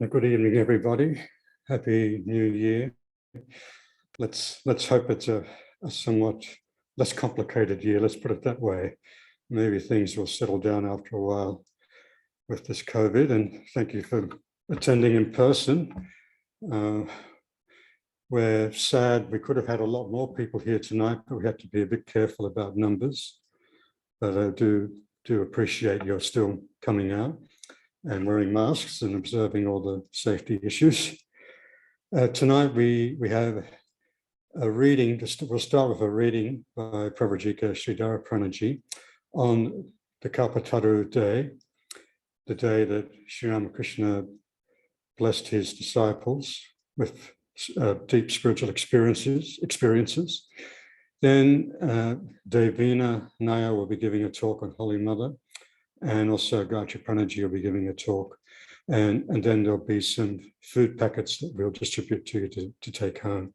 Good evening, everybody. Happy New Year. Let's hope it's a somewhat less complicated year. Let's put it that way. Maybe things will settle down after a while with this COVID. And thank you for attending in person. We're sad we could have had a lot more people here tonight, but we have to be a bit careful about numbers. But I do appreciate you're still coming out and wearing masks and observing all the safety issues. Tonight we have a reading. We'll start with a reading by Pravrajika Sridharapana on the Kalpatharu day, the day that Sri Ramakrishna blessed his disciples with deep spiritual experiences. Then Devina, Nayyar will be giving a talk on Holy Mother, and also Gayatriprana will be giving a talk. And then there'll be some food packets that we'll distribute to you to take home.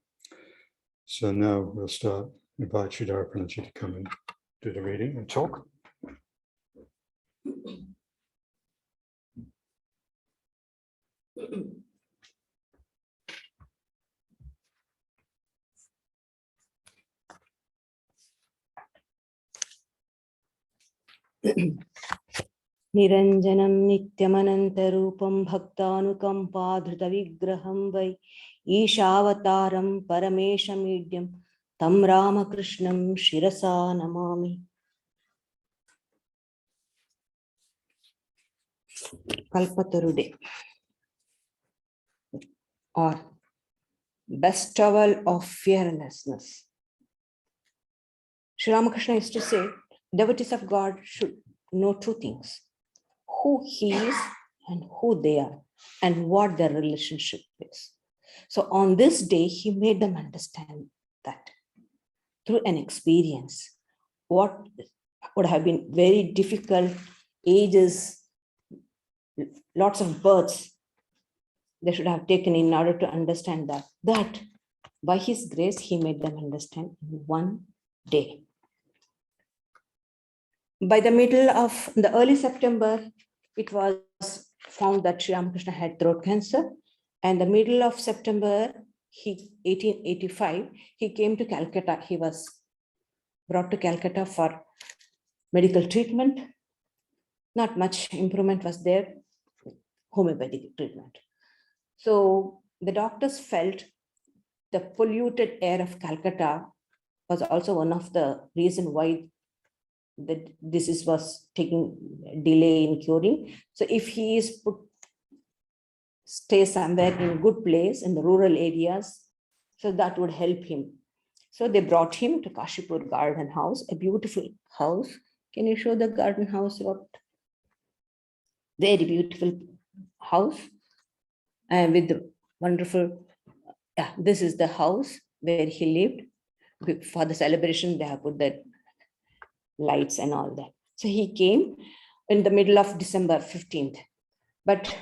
So now we'll start. Invite Sridharapana to come and do the reading and talk. Niranjanam nityamanantarupam bhaktanukampaadhrutavigraham vai Ishavataram parameshamidhyam tam Ramakrishnam shirasa namami. Kalpatharu Day, or bestowal of fearlessness. Sri Ramakrishna used to say, devotees of God should know two things: who he is and who they are, and what their relationship is. So on this day, he made them understand that through an experience, what would have been very difficult ages, lots of births they should have taken in order to understand that by his grace, he made them understand in one day. By the middle of the early September, it was found that Sri Ramakrishna had throat cancer. And the middle of September, 1885, he came to Calcutta. He was brought to Calcutta for medical treatment. Not much improvement was there, homeopathic treatment. So the doctors felt the polluted air of Calcutta was also one of the reasons why the disease was taking delay in curing. So if he is stay somewhere in a good place in the rural areas, so that would help him. So they brought him to Kashipur Garden House, a beautiful house. Can you show the garden house? Very beautiful house, and with the wonderful, this is the house where he lived. For the celebration, they have put the lights and all that. So he came in the middle of December 15th, but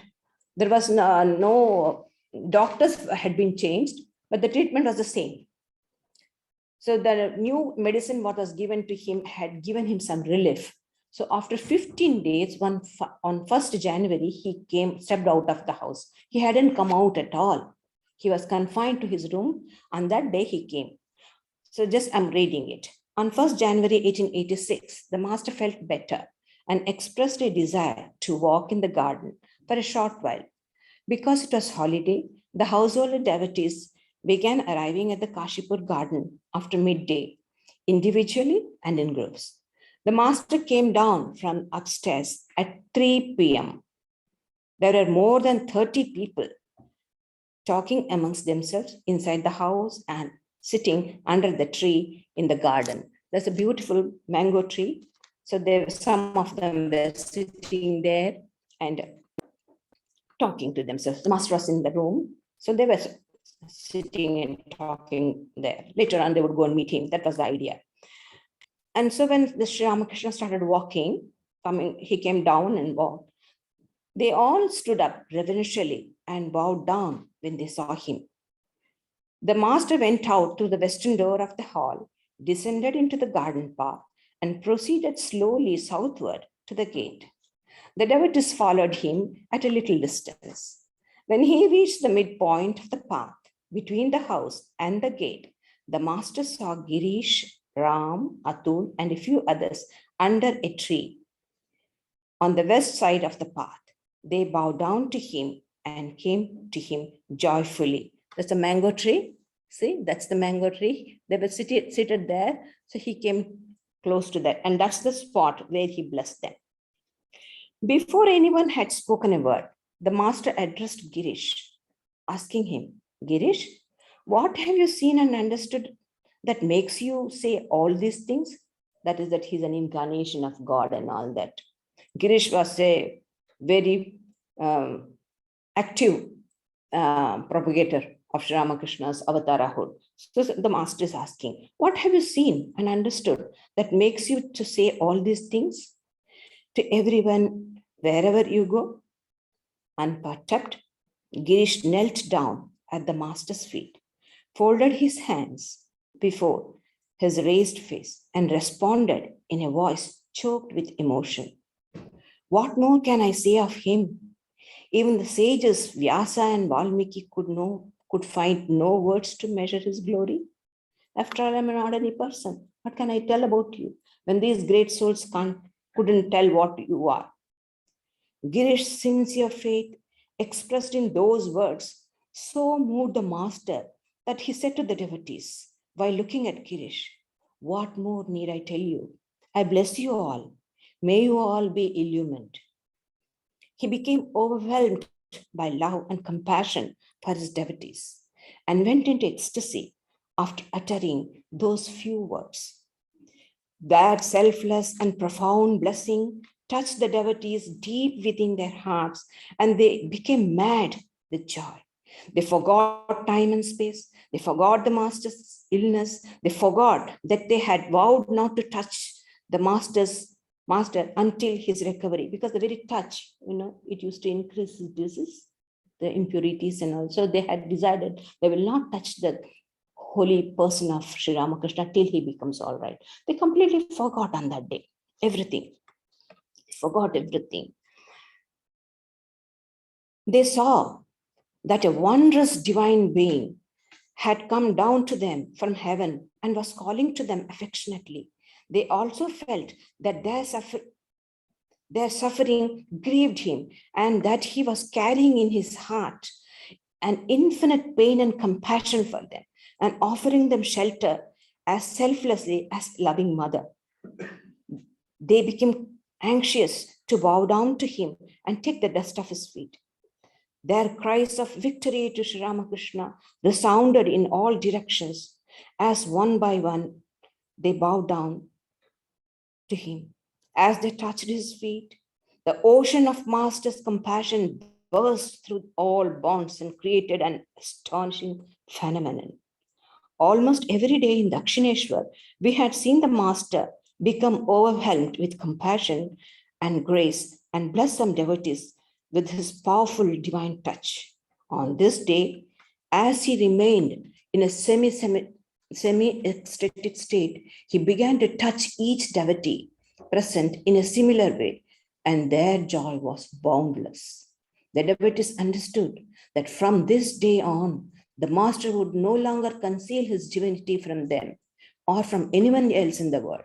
there was no doctors had been changed, but the treatment was the same. So the new medicine what was given to him had given him some relief. So after 15 days, on 1st January, he stepped out of the house. He hadn't come out at all. He was confined to his room. On that day he came. So just I'm reading it. On 1st January 1886, the master felt better and expressed a desire to walk in the garden for a short while. Because it was holiday, the household devotees began arriving at the Kashipur garden after midday, individually and in groups. The master came down from upstairs at 3 p.m. There were more than 30 people talking amongst themselves inside the house and sitting under the tree in the garden. There's a beautiful mango tree. So some of them were sitting there and talking to themselves. The master was in the room. So they were sitting and talking there. Later on, they would go and meet him. That was the idea. And so when the Sri Ramakrishna started walking, he came down and walked. They all stood up reverentially and bowed down when they saw him. The master went out through the western door of the hall, descended into the garden path, and proceeded slowly southward to the gate. The devotees followed him at a little distance. When he reached the midpoint of the path between the house and the gate, the master saw Girish, Ram, Atul, and a few others under a tree on the west side of the path. They bowed down to him and came to him joyfully. That's a mango tree. See, that's the mango tree. They were seated there. So he came close to that. And that's the spot where he blessed them. Before anyone had spoken a word, the master addressed Girish, asking him, Girish, what have you seen and understood that makes you say all these things? That is that he's an incarnation of God and all that. Girish was a very active propagator of Sri Ramakrishna's avatarahood. So the master is asking, what have you seen and understood that makes you to say all these things? To everyone, wherever you go, unperturbed, Girish knelt down at the master's feet, folded his hands before his raised face, and responded in a voice choked with emotion. What more can I say of him? Even the sages Vyasa and Valmiki could find no words to measure his glory. After all, I'm an ordinary person. What can I tell about you when these great souls couldn't tell what you are? Girish's sincere faith expressed in those words so moved the master that he said to the devotees while looking at Girish, what more need I tell you? I bless you all. May you all be illumined. He became overwhelmed by love and compassion for his devotees and went into ecstasy after uttering those few words. That selfless and profound blessing touched the devotees deep within their hearts, and they became mad with joy. They forgot time and space. They forgot the master's illness. They forgot that they had vowed not to touch the master until his recovery, because the very touch, it used to increase his disease, the impurities, and also they had decided they will not touch the holy person of Sri Ramakrishna till he becomes all right. They completely forgot on that day everything. Forgot everything. They saw that a wondrous divine being had come down to them from heaven and was calling to them affectionately. They also felt that their suffering grieved him and that he was carrying in his heart an infinite pain and compassion for them and offering them shelter as selflessly as loving mother. They became anxious to bow down to him and take the dust of his feet. Their cries of victory to Sri Ramakrishna resounded in all directions as one by one they bowed down to him. As they touched his feet, the ocean of Master's compassion burst through all bonds and created an astonishing phenomenon. Almost every day in Dakshineshwar, we had seen the Master become overwhelmed with compassion and grace and bless some devotees with his powerful divine touch. On this day, as he remained in a semi-ecstatic state, he began to touch each devotee present in a similar way, and their joy was boundless. The devotees understood that from this day on, the Master would no longer conceal his divinity from them or from anyone else in the world.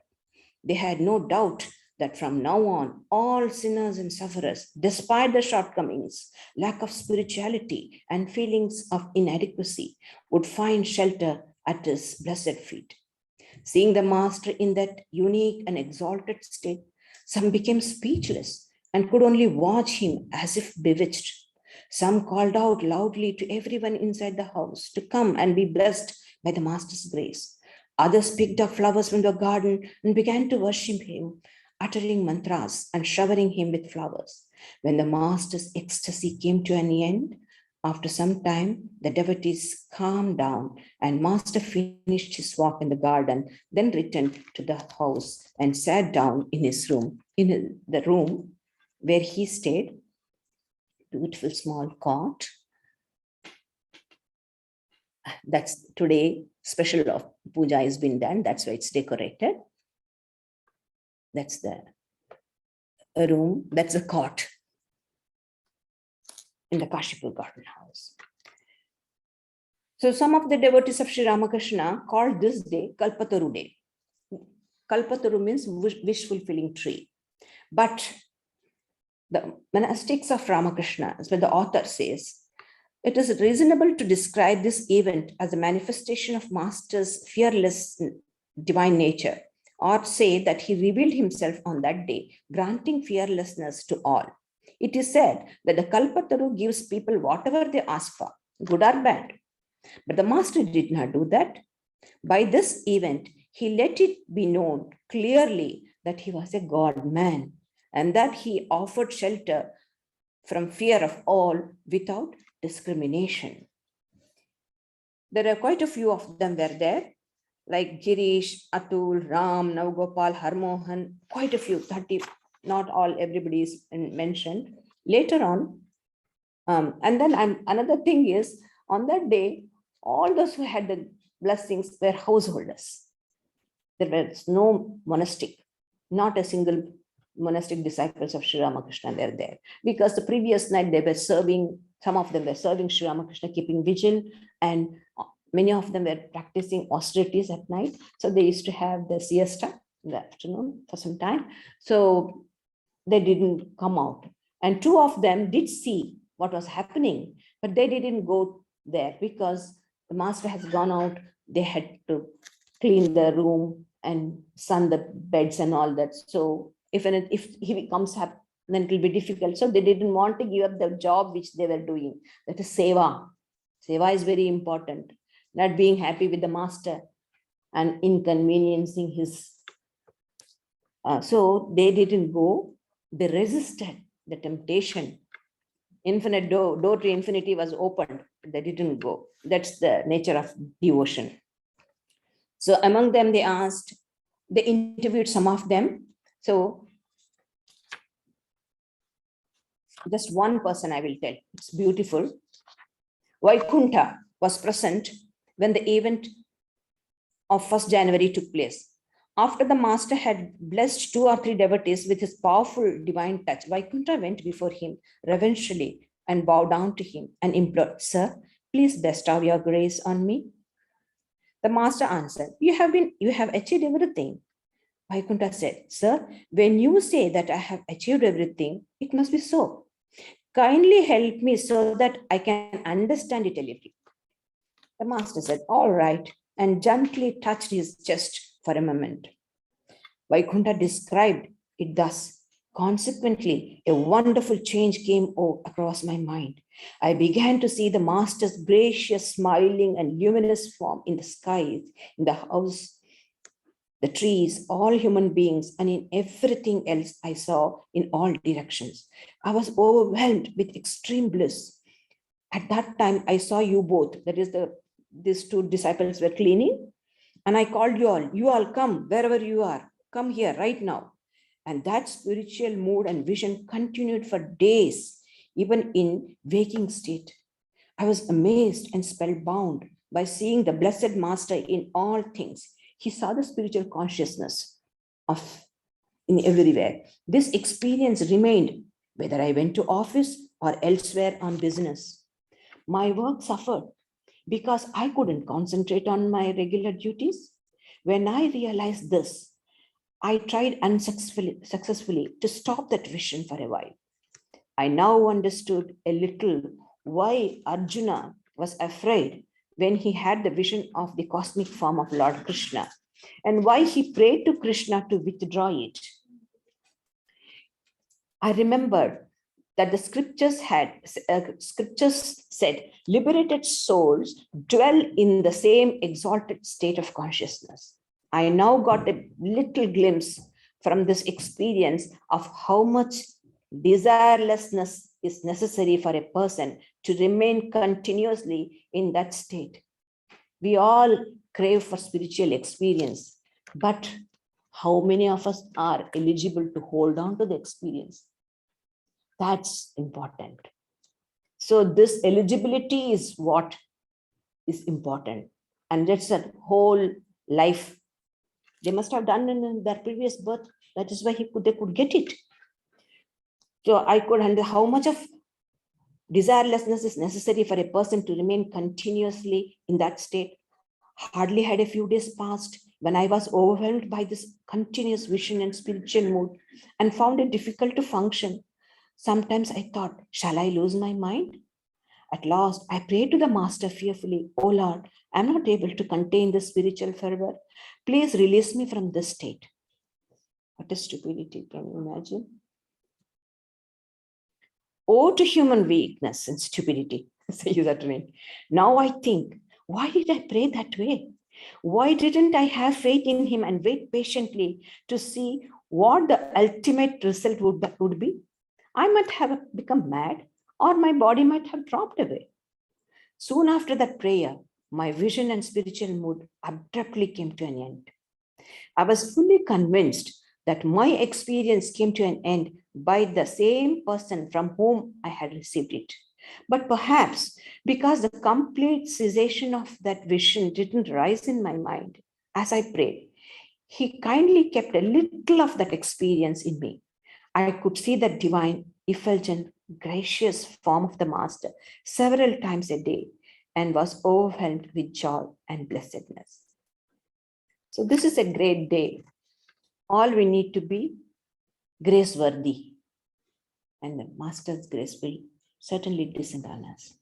They had no doubt that from now on, all sinners and sufferers, despite their shortcomings, lack of spirituality, and feelings of inadequacy, would find shelter at his blessed feet. Seeing the Master in that unique and exalted state, some became speechless and could only watch him as if bewitched. Some called out loudly to everyone inside the house to come and be blessed by the Master's grace. Others picked up flowers from the garden and began to worship him, uttering mantras and showering him with flowers. When the Master's ecstasy came to an end, after some time, the devotees calmed down and Master finished his walk in the garden, then returned to the house and sat down in his room, the room where he stayed, beautiful small cot. That's today, special of puja has been done. That's why it's decorated. That's the a room, that's a cot in the Kashipur garden house. So some of the devotees of Sri Ramakrishna called this day Kalpatharu Day. Kalpatharu means wish fulfilling tree. But the monastics of Ramakrishna, as well the author says, it is reasonable to describe this event as a manifestation of Master's fearless divine nature, or say that he revealed himself on that day, granting fearlessness to all. It is said that the Kalpatharu gives people whatever they ask for, good or bad. But the Master did not do that. By this event, he let it be known clearly that he was a God-man and that he offered shelter from fear of all without discrimination. There are quite a few of them were there, like Girish, Atul, Ram, Navgopal, Harmohan, quite a few, 30, not all, everybody is mentioned. Later on, and then another thing is, on that day, all those who had the blessings were householders. There was no monastic, not a single monastic disciples of Sri Ramakrishna were there. Because the previous night they were serving, some of them were serving Sri Ramakrishna, keeping vigil, and many of them were practicing austerities at night. So they used to have the siesta in the afternoon for some time. So they didn't come out. And two of them did see what was happening, but they didn't go there because the Master has gone out. They had to clean the room and sun the beds and all that. So if he comes up, then it will be difficult. So they didn't want to give up the job which they were doing. That is seva. Seva is very important. Not being happy with the Master and inconveniencing his. So they didn't go. They resisted the temptation. Infinite door to infinity was opened. They didn't go. That's the nature of devotion. So among them, they interviewed some of them. So just one person I will tell. It's beautiful. Vaikuntha was present when the event of 1st January took place. After the Master had blessed 2 or 3 devotees with his powerful divine touch, Vaikuntha went before him reverentially and bowed down to him and implored, "Sir, please bestow your grace on me." The Master answered, you have achieved everything." Vaikuntha said, "Sir, when you say that I have achieved everything, it must be so. Kindly help me so that I can understand it a little." The Master said, "All right," and gently touched his chest for a moment. Vaikuntha described it thus. "Consequently, a wonderful change came across my mind. I began to see the Master's gracious, smiling, and luminous form in the skies, in the house, the trees, all human beings, and in everything else I saw in all directions. I was overwhelmed with extreme bliss. At that time, I saw you both," that is, these 2 disciples were cleaning, "and I called you all come wherever you are, come here right now." And that spiritual mood and vision continued for days, even in waking state. I was amazed and spellbound by seeing the Blessed Master in all things. He saw the spiritual consciousness in everywhere. This experience remained whether I went to office or elsewhere on business. My work suffered because I couldn't concentrate on my regular duties. When I realized this, I tried unsuccessfully to stop that vision for a while. I now understood a little why Arjuna was afraid when he had the vision of the cosmic form of Lord Krishna, and why he prayed to Krishna to withdraw it. I remembered that the scriptures said, liberated souls dwell in the same exalted state of consciousness. I now got a little glimpse from this experience of how much desirelessness is necessary for a person to remain continuously in that state. We all crave for spiritual experience, but how many of us are eligible to hold on to the experience? That's important. So this eligibility is what is important. And that's a whole life. They must have done in their previous birth. That is why they could get it. So I could understand how much of desirelessness is necessary for a person to remain continuously in that state. Hardly had a few days passed when I was overwhelmed by this continuous vision and spiritual mood and found it difficult to function. Sometimes I thought, shall I lose my mind? At last, I prayed to the Master fearfully, "Oh Lord, I am not able to contain this spiritual fervor. Please release me from this state." What is stupidity? Can you imagine? Oh, to human weakness and stupidity, says Vedanta. Now I think, why did I pray that way? Why didn't I have faith in him and wait patiently to see what the ultimate result would be? I might have become mad, or my body might have dropped away. Soon after that prayer, my vision and spiritual mood abruptly came to an end. I was fully convinced that my experience came to an end by the same person from whom I had received it. But perhaps because the complete cessation of that vision didn't rise in my mind as I prayed, he kindly kept a little of that experience in me. I could see that divine, effulgent, gracious form of the Master several times a day and was overwhelmed with joy and blessedness. So this is a great day. All we need to be grace-worthy, and the Master's grace will certainly descend on us.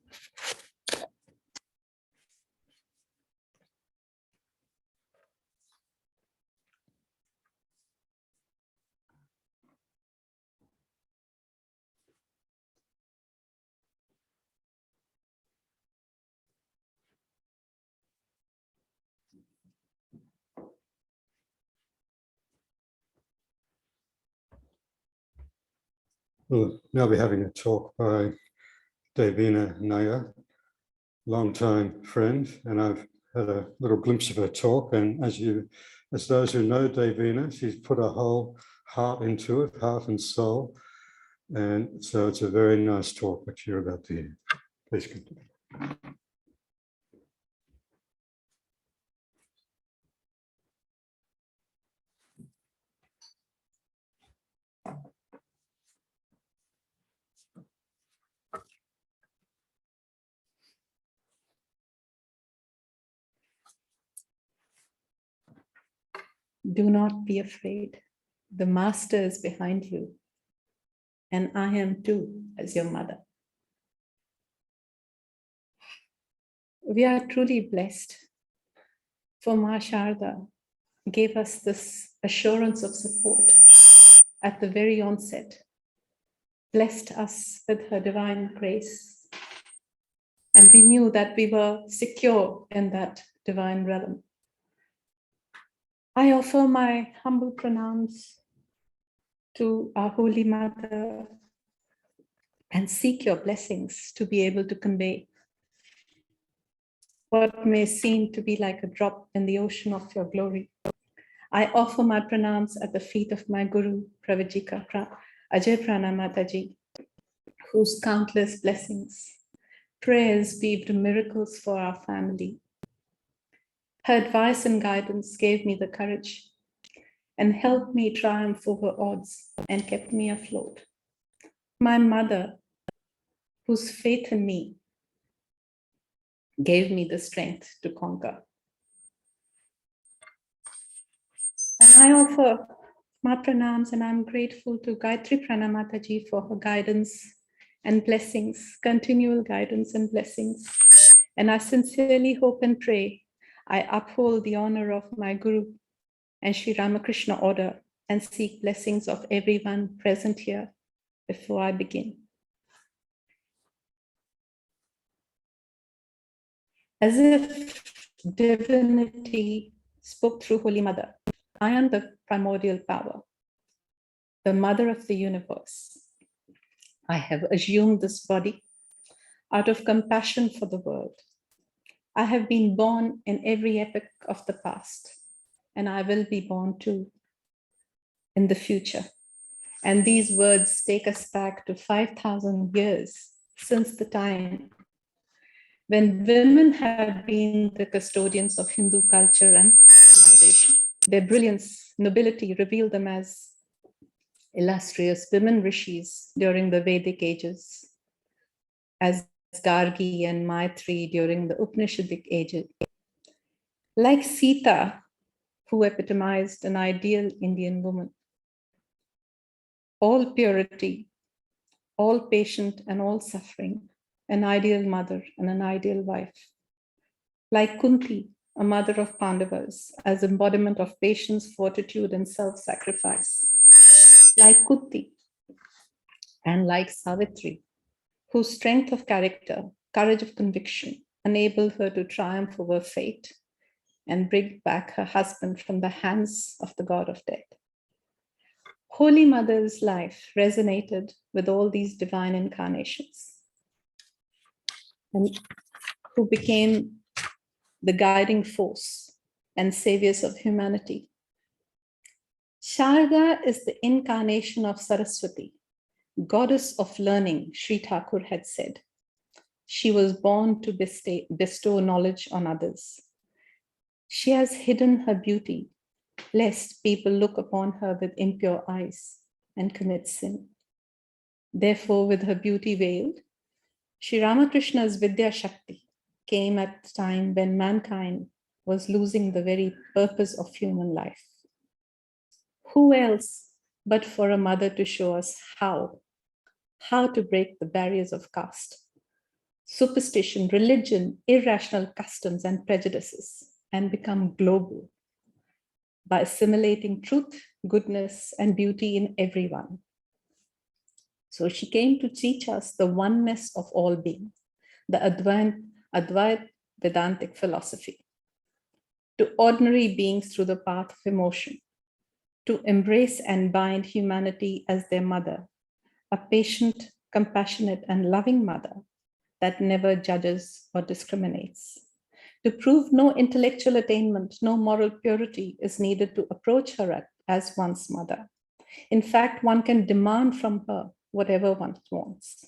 We'll now be having a talk by Devina Nayyar, long-time friend, and I've had a little glimpse of her talk. And as those who know Devina, she's put her whole heart into it, heart and soul. And so it's a very nice talk which you're about to hear. Please continue. Do not be afraid. The Master is behind you. And I am too, as your mother. We are truly blessed, for Ma Sharda gave us this assurance of support at the very onset, blessed us with her divine grace. And we knew that we were secure in that divine realm. I offer my humble pranams to our Holy Mother and seek your blessings to be able to convey what may seem to be like a drop in the ocean of your glory. I offer my pranams at the feet of my Guru, Pravrajika, Gayatriprana Mataji, whose countless blessings, prayers weaved miracles for our family. Her advice and guidance gave me the courage and helped me triumph over odds and kept me afloat. My mother, whose faith in me gave me the strength to conquer. And I offer my pranams, and I'm grateful to Gayatriprana Mataji for her guidance and blessings, continual guidance and blessings. And I sincerely hope and pray I uphold the honor of my Guru and Sri Ramakrishna order and seek blessings of everyone present here before I begin. As if divinity spoke through Holy Mother, I am the primordial power, the mother of the universe. I have assumed this body out of compassion for the world. I have been born in every epoch of the past, and I will be born too in the future. And these words take us back to 5,000 years since the time when women have been the custodians of Hindu culture and civilization. Their brilliance, nobility reveal them as illustrious women rishis during the Vedic ages, as Gargi and Maitri during the Upanishadic ages, like Sita, who epitomized an ideal Indian woman. All purity, all patient and all suffering, an ideal mother and an ideal wife. Like Kunti, a mother of Pandavas, as embodiment of patience, fortitude, and self-sacrifice. Like Kunti, and like Savitri, whose strength of character, courage of conviction, enabled her to triumph over fate and bring back her husband from the hands of the god of death. Holy Mother's life resonated with all these divine incarnations, and who became the guiding force and saviors of humanity. Sharda is the incarnation of Saraswati, goddess of learning, Sri Thakur had said. She was born to bestow knowledge on others. She has hidden her beauty, lest people look upon her with impure eyes and commit sin. Therefore, with her beauty veiled, Sri Ramakrishna's Vidya Shakti came at the time when mankind was losing the very purpose of human life. Who else but for a mother to show us how to break the barriers of caste, superstition, religion, irrational customs and prejudices, and become global by assimilating truth, goodness, and beauty in everyone. So she came to teach us the oneness of all being, the Advaita Vedantic philosophy, to ordinary beings through the path of emotion, to embrace and bind humanity as their mother, a patient, compassionate, and loving mother that never judges or discriminates. To prove no intellectual attainment, no moral purity is needed to approach her as one's mother. In fact, one can demand from her whatever one wants.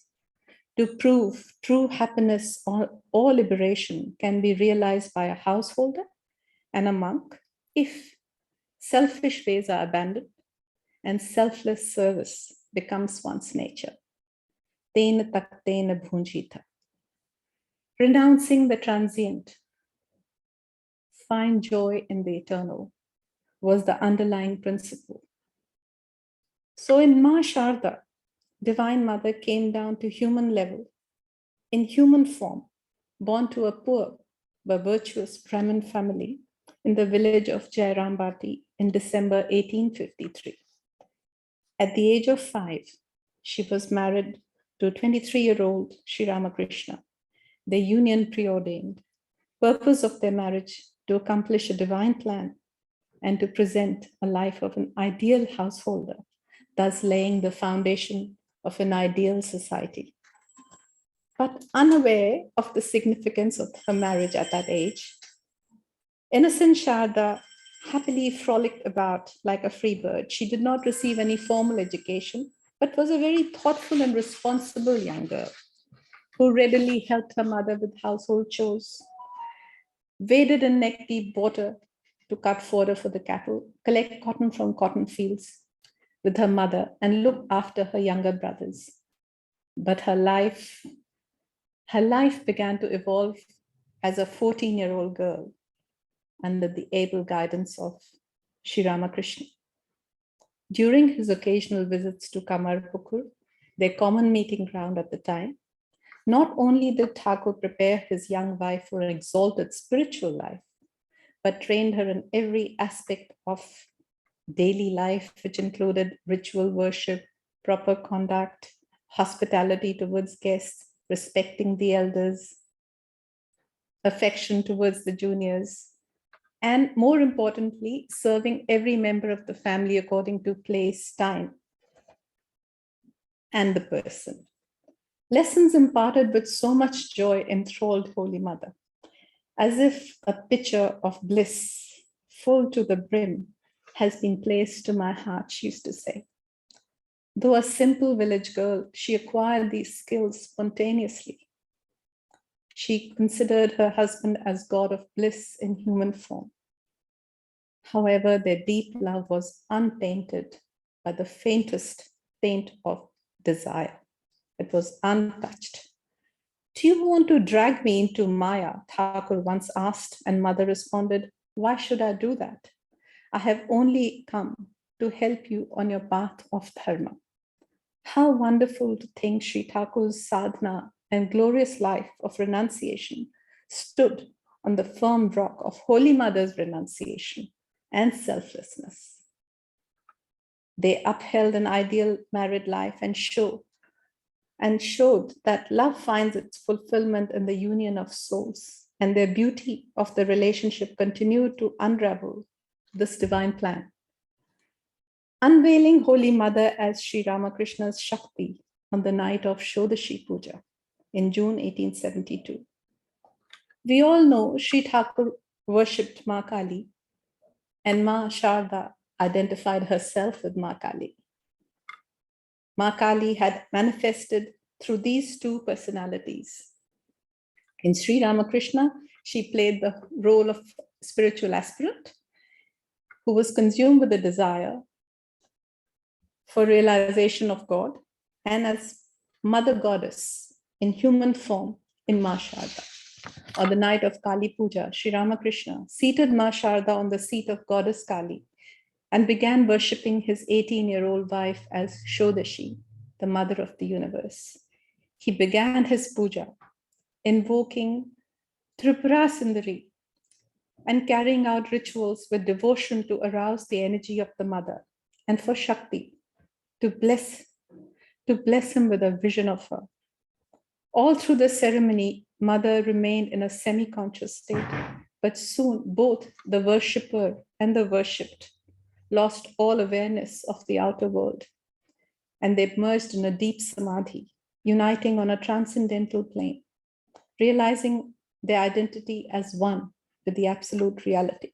To prove true happiness or liberation can be realized by a householder and a monk if selfish ways are abandoned and selfless service becomes one's nature. Tena taktena bhunjita. Renouncing the transient, find joy in the eternal was the underlying principle. So in Ma Sharda, Divine Mother came down to human level, in human form, born to a poor but virtuous Brahmin family in the village of Jairambati in December 1853. At the age of 5, she was married to a 23-year-old Sri Ramakrishna, their union preordained. Purpose of their marriage to accomplish a divine plan and to present a life of an ideal householder, thus laying the foundation of an ideal society. But unaware of the significance of her marriage at that age, innocent Sharda happily frolicked about like a free bird. She did not receive any formal education, but was a very thoughtful and responsible young girl who readily helped her mother with household chores, waded in neck-deep water to cut fodder for the cattle, collect cotton from cotton fields with her mother, and look after her younger brothers. But her life began to evolve as a 14-year-old girl under the able guidance of Sri Ramakrishna. During his occasional visits to Kamarpukur, their common meeting ground at the time, not only did Thakur prepare his young wife for an exalted spiritual life, but trained her in every aspect of daily life, which included ritual worship, proper conduct, hospitality towards guests, respecting the elders, affection towards the juniors, and more importantly, serving every member of the family according to place, time, and the person. Lessons imparted with so much joy enthralled Holy Mother, as if a pitcher of bliss full to the brim has been placed to my heart, she used to say. Though a simple village girl, she acquired these skills spontaneously. She considered her husband as God of bliss in human form. However, their deep love was untainted by the faintest taint of desire. It was untouched. Do you want to drag me into Maya? Thakur once asked, and Mother responded, why should I do that? I have only come to help you on your path of dharma. How wonderful to think Sri Thakur's sadhana and glorious life of renunciation stood on the firm rock of Holy Mother's renunciation and selflessness. They upheld an ideal married life and showed that love finds its fulfillment in the union of souls, and their beauty of the relationship continued to unravel this divine plan. Unveiling Holy Mother as Sri Ramakrishna's Shakti on the night of Shodashi Puja in June 1872. We all know Sri Thakur worshipped Ma Kali, and Ma Sharda identified herself with Ma Kali. Ma Kali had manifested through these two personalities. In Sri Ramakrishna, she played the role of spiritual aspirant who was consumed with a desire for realization of God, and as Mother Goddess in human form in Ma Sharda. On the night of Kali Puja, Sri Ramakrishna seated Ma Sharda on the seat of Goddess Kali and began worshipping his 18-year-old wife as Shodashi, the mother of the universe. He began his puja, invoking Tripura Sundari and carrying out rituals with devotion to arouse the energy of the mother, and for Shakti to bless him with a vision of her. All through the ceremony, Mother remained in a semi-conscious state, but soon both the worshipper and the worshipped lost all awareness of the outer world, and they merged in a deep samadhi, uniting on a transcendental plane, realizing their identity as one with the absolute reality.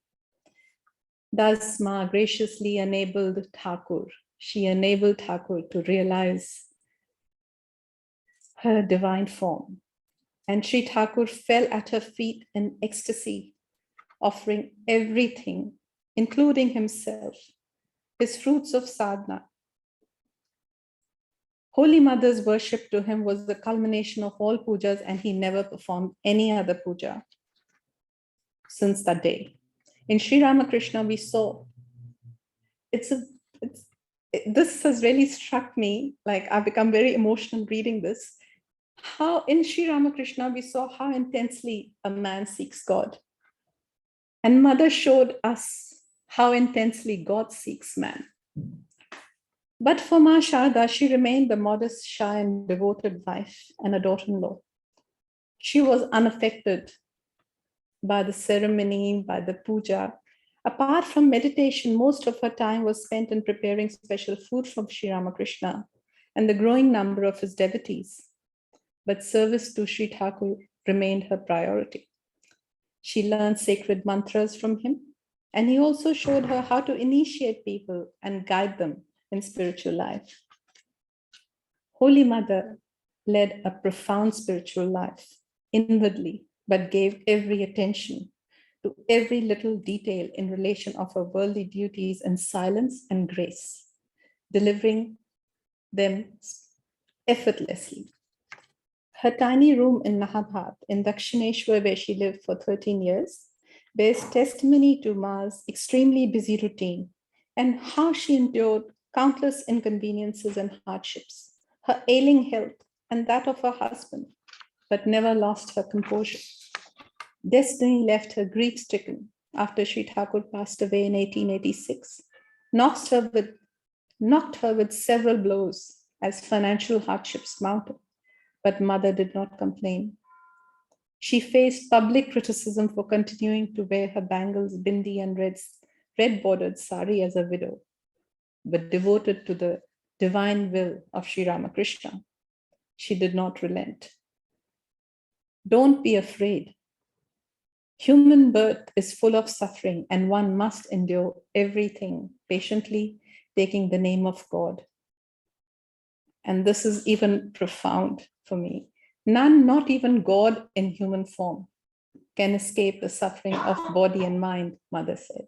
Thus, Ma graciously enabled Thakur. She enabled Thakur to realize her divine form. And Sri Thakur fell at her feet in ecstasy, offering everything, including himself, his fruits of sadhana. Holy Mother's worship to him was the culmination of all pujas, and he never performed any other puja since that day. In Sri Ramakrishna, we saw, this has really struck me, like I've become very emotional reading this, how in Sri Ramakrishna, we saw how intensely a man seeks God. And Mother showed us how intensely God seeks man. But for Ma Sharda, she remained the modest, shy, and devoted wife and a daughter-in-law. She was unaffected by the ceremony, by the puja. Apart from meditation, most of her time was spent in preparing special food from Sri Ramakrishna and the growing number of his devotees. But service to Sri Thakur remained her priority. She learned sacred mantras from him, and he also showed her how to initiate people and guide them in spiritual life. Holy Mother led a profound spiritual life inwardly, but gave every attention to every little detail in relation of her worldly duties in silence and grace, delivering them effortlessly. Her tiny room in Mahabhat, in Dakshineshwar, where she lived for 13 years, bears testimony to Ma's extremely busy routine and how she endured countless inconveniences and hardships, her ailing health and that of her husband, but never lost her composure. Destiny left her grief-stricken after Sri Thakur passed away in 1886, knocked her with several blows as financial hardships mounted, but Mother did not complain. She faced public criticism for continuing to wear her bangles, bindi, and red-bordered sari as a widow, but devoted to the divine will of Sri Ramakrishna. She did not relent. Don't be afraid. Human birth is full of suffering, and one must endure everything patiently, taking the name of God. And this is even profound for me. None, not even God in human form, can escape the suffering of body and mind, Mother said.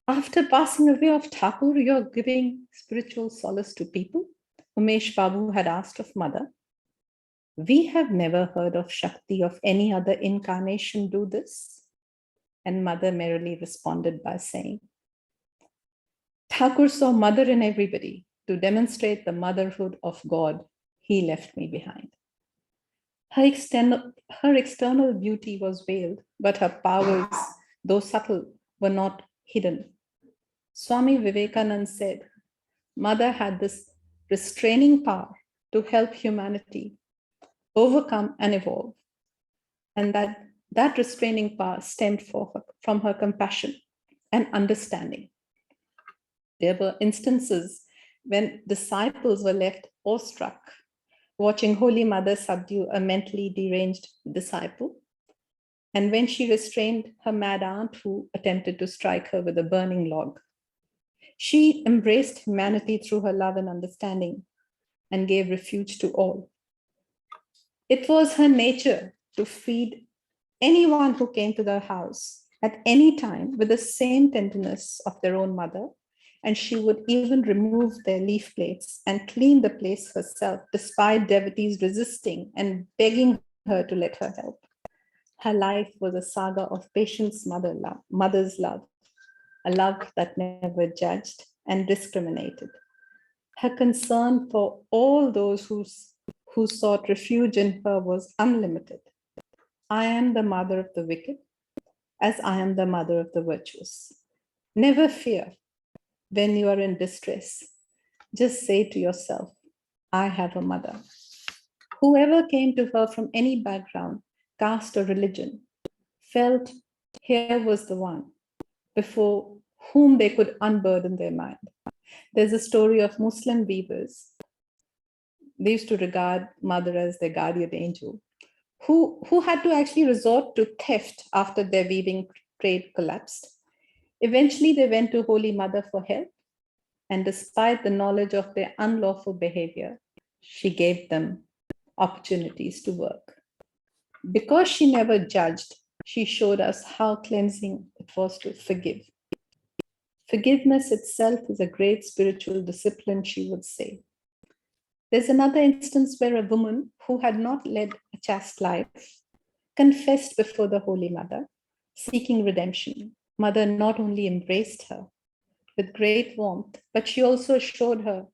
After passing away of Thakur, you're giving spiritual solace to people? Umesh Babu had asked of Mother. We have never heard of Shakti of any other incarnation do this. And Mother merrily responded by saying, Thakur saw Mother in everybody. To demonstrate the motherhood of God, he left me behind. Her external beauty was veiled, but her powers, though subtle, were not hidden. Swami Vivekananda said, Mother had this restraining power to help humanity overcome and evolve, and that restraining power stemmed from her compassion and understanding. There were instances when disciples were left awestruck, watching Holy Mother subdue a mentally deranged disciple, and when she restrained her mad aunt who attempted to strike her with a burning log. She embraced humanity through her love and understanding and gave refuge to all. It was her nature to feed anyone who came to their house at any time with the same tenderness of their own mother, and she would even remove their leaf plates and clean the place herself, despite devotees resisting and begging her to let her help. Her life was a saga of patience, mother's love, a love that never judged and discriminated. Her concern for all those who sought refuge in her was unlimited. I am the mother of the wicked, as I am the mother of the virtuous. Never fear when you are in distress. Just say to yourself, I have a mother. Whoever came to her from any background, caste, or religion, felt here was the one before whom they could unburden their mind. There's a story of Muslim weavers. They used to regard Mother as their guardian angel, who had to actually resort to theft after their weaving trade collapsed. Eventually, they went to Holy Mother for help, and despite the knowledge of their unlawful behavior, she gave them opportunities to work. Because she never judged, she showed us how cleansing it was to forgive. Forgiveness itself is a great spiritual discipline, she would say. There's another instance where a woman who had not led a chaste life confessed before the Holy Mother, seeking redemption. Mother not only embraced her with great warmth, but she also assured her,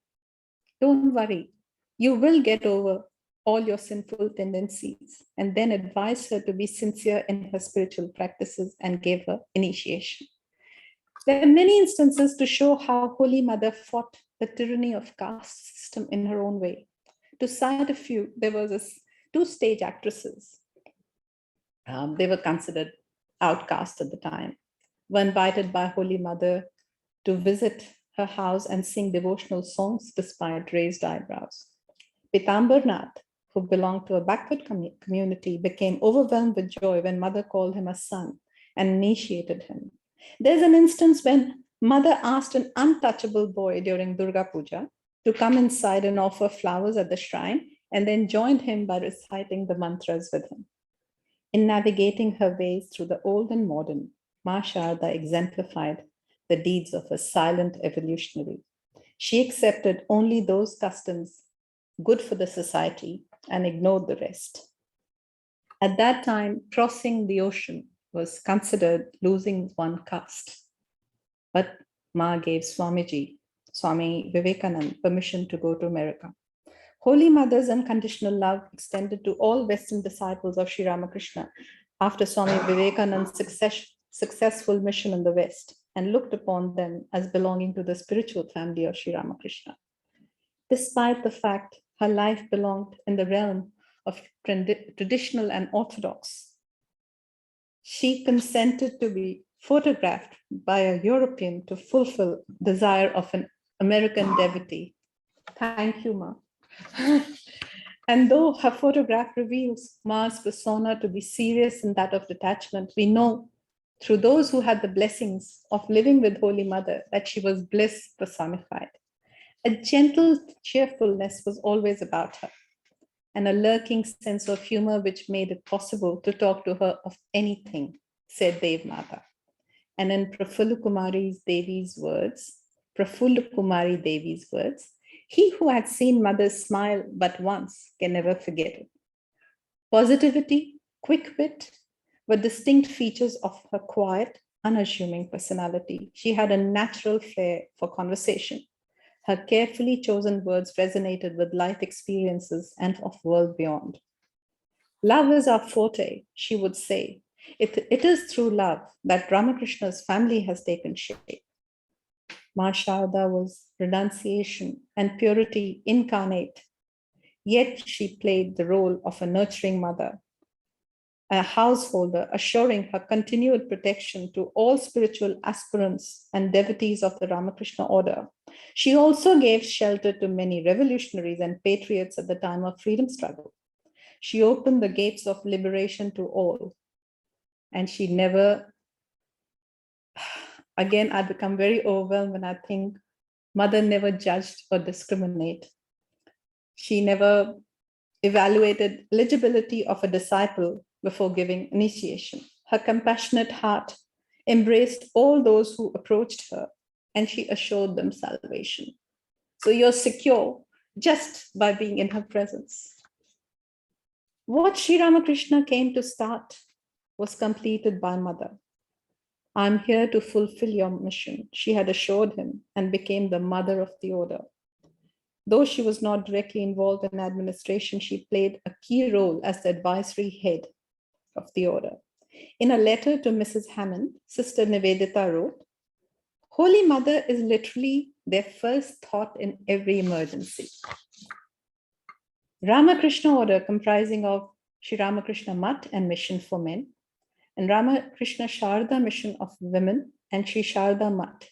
don't worry, you will get over all your sinful tendencies, and then advised her to be sincere in her spiritual practices and gave her initiation. There are many instances to show how Holy Mother fought the tyranny of caste system in her own way. To cite a few, there was two stage actresses. They were considered outcasts at the time, were invited by Holy Mother to visit her house and sing devotional songs despite raised eyebrows. Pitambar Nath, who belonged to a backward community, became overwhelmed with joy when Mother called him a son and initiated him. There's an instance when Mother asked an untouchable boy during Durga Puja to come inside and offer flowers at the shrine, and then joined him by reciting the mantras with him. In navigating her ways through the old and modern, Ma Sharda exemplified the deeds of a silent evolutionary. She accepted only those customs good for the society and ignored the rest. At that time, crossing the ocean was considered losing one caste. But Ma gave Swami Vivekananda, permission to go to America. Holy Mother's unconditional love extended to all Western disciples of Sri Ramakrishna after Swami Vivekananda's successful mission in the West, and looked upon them as belonging to the spiritual family of Sri Ramakrishna. Despite the fact her life belonged in the realm of traditional and orthodox, she consented to be photographed by a European to fulfill the desire of an American devotee. Thank you, Ma. And though her photograph reveals Ma's persona to be serious and that of detachment, we know through those who had the blessings of living with Holy Mother that she was bliss personified. A gentle cheerfulness was always about her, and a lurking sense of humor which made it possible to talk to her of anything, said Devnata. And in Prafulla Kumari Devi's words, he who had seen mother's smile but once can never forget it. Positivity, quick wit were distinct features of her quiet, unassuming personality. She had a natural flair for conversation. Her carefully chosen words resonated with life experiences and of world beyond. Love is our forte, she would say. It is through love that Ramakrishna's family has taken shape. Ma Sharda was renunciation and purity incarnate, yet she played the role of a nurturing mother, a householder, assuring her continued protection to all spiritual aspirants and devotees of the Ramakrishna order. She also gave shelter to many revolutionaries and patriots at the time of freedom struggle. She opened the gates of liberation to all. And she never, again, I become very overwhelmed when I think mother never judged or discriminated. She never evaluated eligibility of a disciple before giving initiation. Her compassionate heart embraced all those who approached her, and she assured them salvation. So you're secure just by being in her presence. What Sri Ramakrishna came to start was completed by mother. I'm here to fulfill your mission, she had assured him, and became the mother of the order. Though she was not directly involved in administration, she played a key role as the advisory head of the order. In a letter to Mrs. Hammond, Sister Nivedita wrote, Holy Mother is literally their first thought in every emergency. Ramakrishna order, comprising of Sri Ramakrishna Math and Mission for Men, and Ramakrishna Sharda Mission of Women and Sri Sharda Math,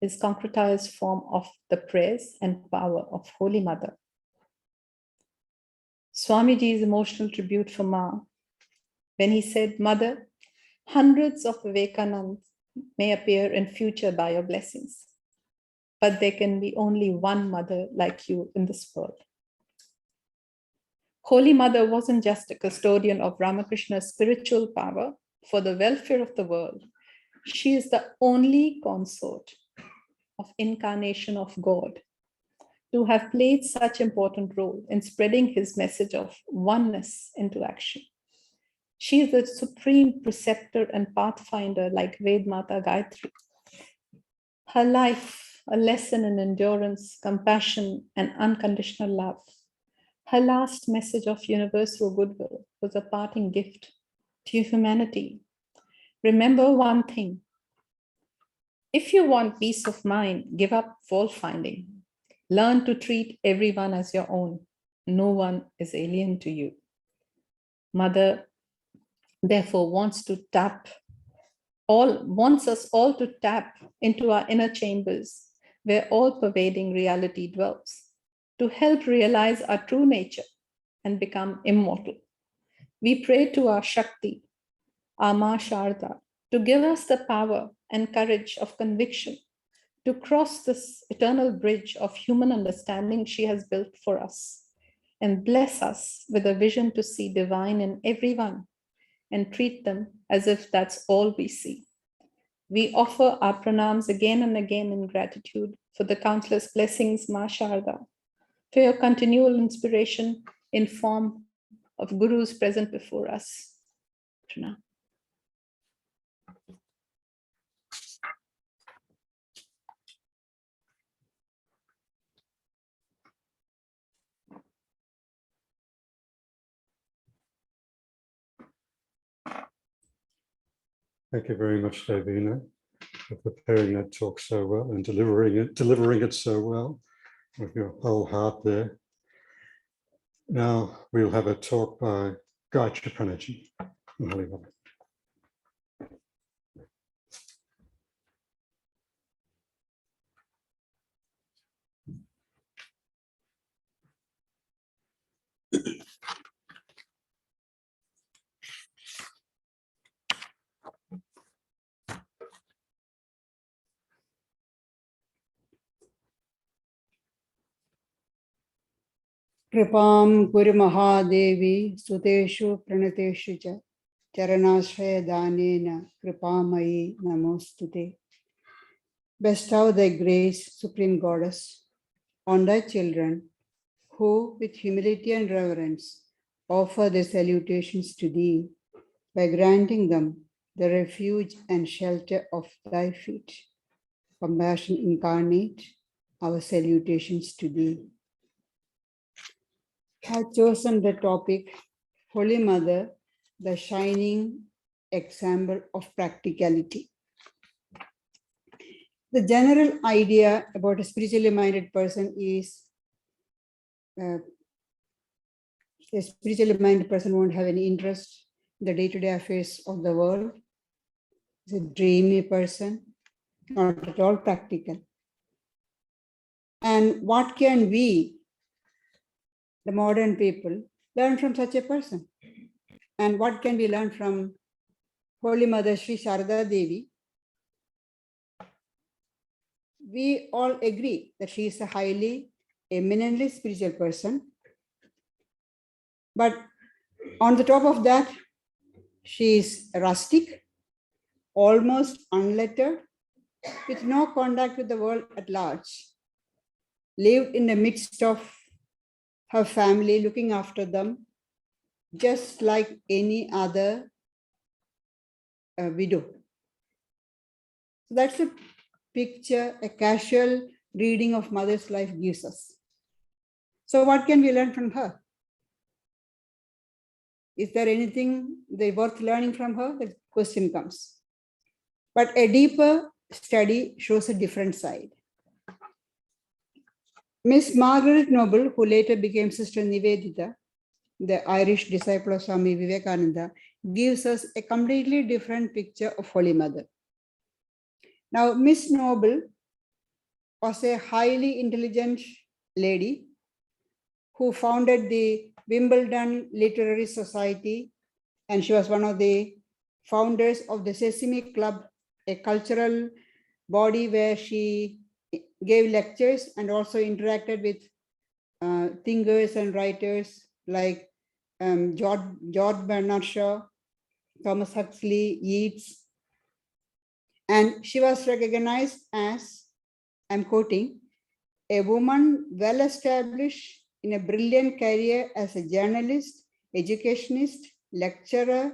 is concretized form of the prayers and power of Holy Mother. Swamiji's emotional tribute for Ma, when he said, Mother, hundreds of Vivekanandas may appear in future by your blessings, but there can be only one mother like you in this world. Holy Mother wasn't just a custodian of Ramakrishna's spiritual power for the welfare of the world. She is the only consort of incarnation of God to have played such important role in spreading his message of oneness into action. She is the supreme preceptor and pathfinder like Vedmata Gayatri. Her life, a lesson in endurance, compassion, and unconditional love. Her last message of universal goodwill was a parting gift to humanity. Remember one thing. If you want peace of mind, give up fault finding. Learn to treat everyone as your own. No one is alien to you. Mother, therefore, wants us all to tap into our inner chambers where all-pervading reality dwells, to help realize our true nature and become immortal. We pray to our Shakti, our Ma Sharda, to give us the power and courage of conviction to cross this eternal bridge of human understanding she has built for us, and bless us with a vision to see divine in everyone and treat them as if that's all we see. We offer our pranams again and again in gratitude for the countless blessings, Ma Sharda, for your continual inspiration in form of gurus present before us. Pranam. Thank you very much, Devina, for preparing that talk so well and delivering it so well with your whole heart there. Now we'll have a talk by Gayatriprana. कृपां कुरु महादेवी सुतेषु प्रणतेषु च Charanashraya Danena Kripamayi Namostute. Bestow thy grace, Supreme Goddess, on thy children who, with humility and reverence, offer their salutations to thee by granting them the refuge and shelter of thy feet. Compassion incarnate, our salutations to thee. I have chosen the topic, Holy Mother, the shining example of practicality. The general idea about a spiritually minded person is a spiritually minded person won't have any interest in the day-to-day affairs of the world. He's a dreamy person, not at all practical. And what can we, the modern people, learn from such a person? And what can we learn from Holy Mother Sri Sharada Devi? We all agree that she is a highly, eminently spiritual person. But on the top of that, she is rustic, almost unlettered, with no contact with the world at large, lived in the midst of her family, looking after them, just like any other widow. So that's a picture, a casual reading of Mother's life gives us. So what can we learn from her? Is there anything worth learning from her? The question comes. But a deeper study shows a different side. Miss Margaret Noble, who later became Sister Nivedita, the Irish disciple of Swami Vivekananda, gives us a completely different picture of Holy Mother. Now, Miss Noble was a highly intelligent lady who founded the Wimbledon Literary Society, and she was one of the founders of the Sesame Club, a cultural body where she gave lectures and also interacted with thinkers and writers like George Bernard Shaw, Thomas Huxley, Yeats. And she was recognized as, I'm quoting, a woman well established in a brilliant career as a journalist, educationist, lecturer,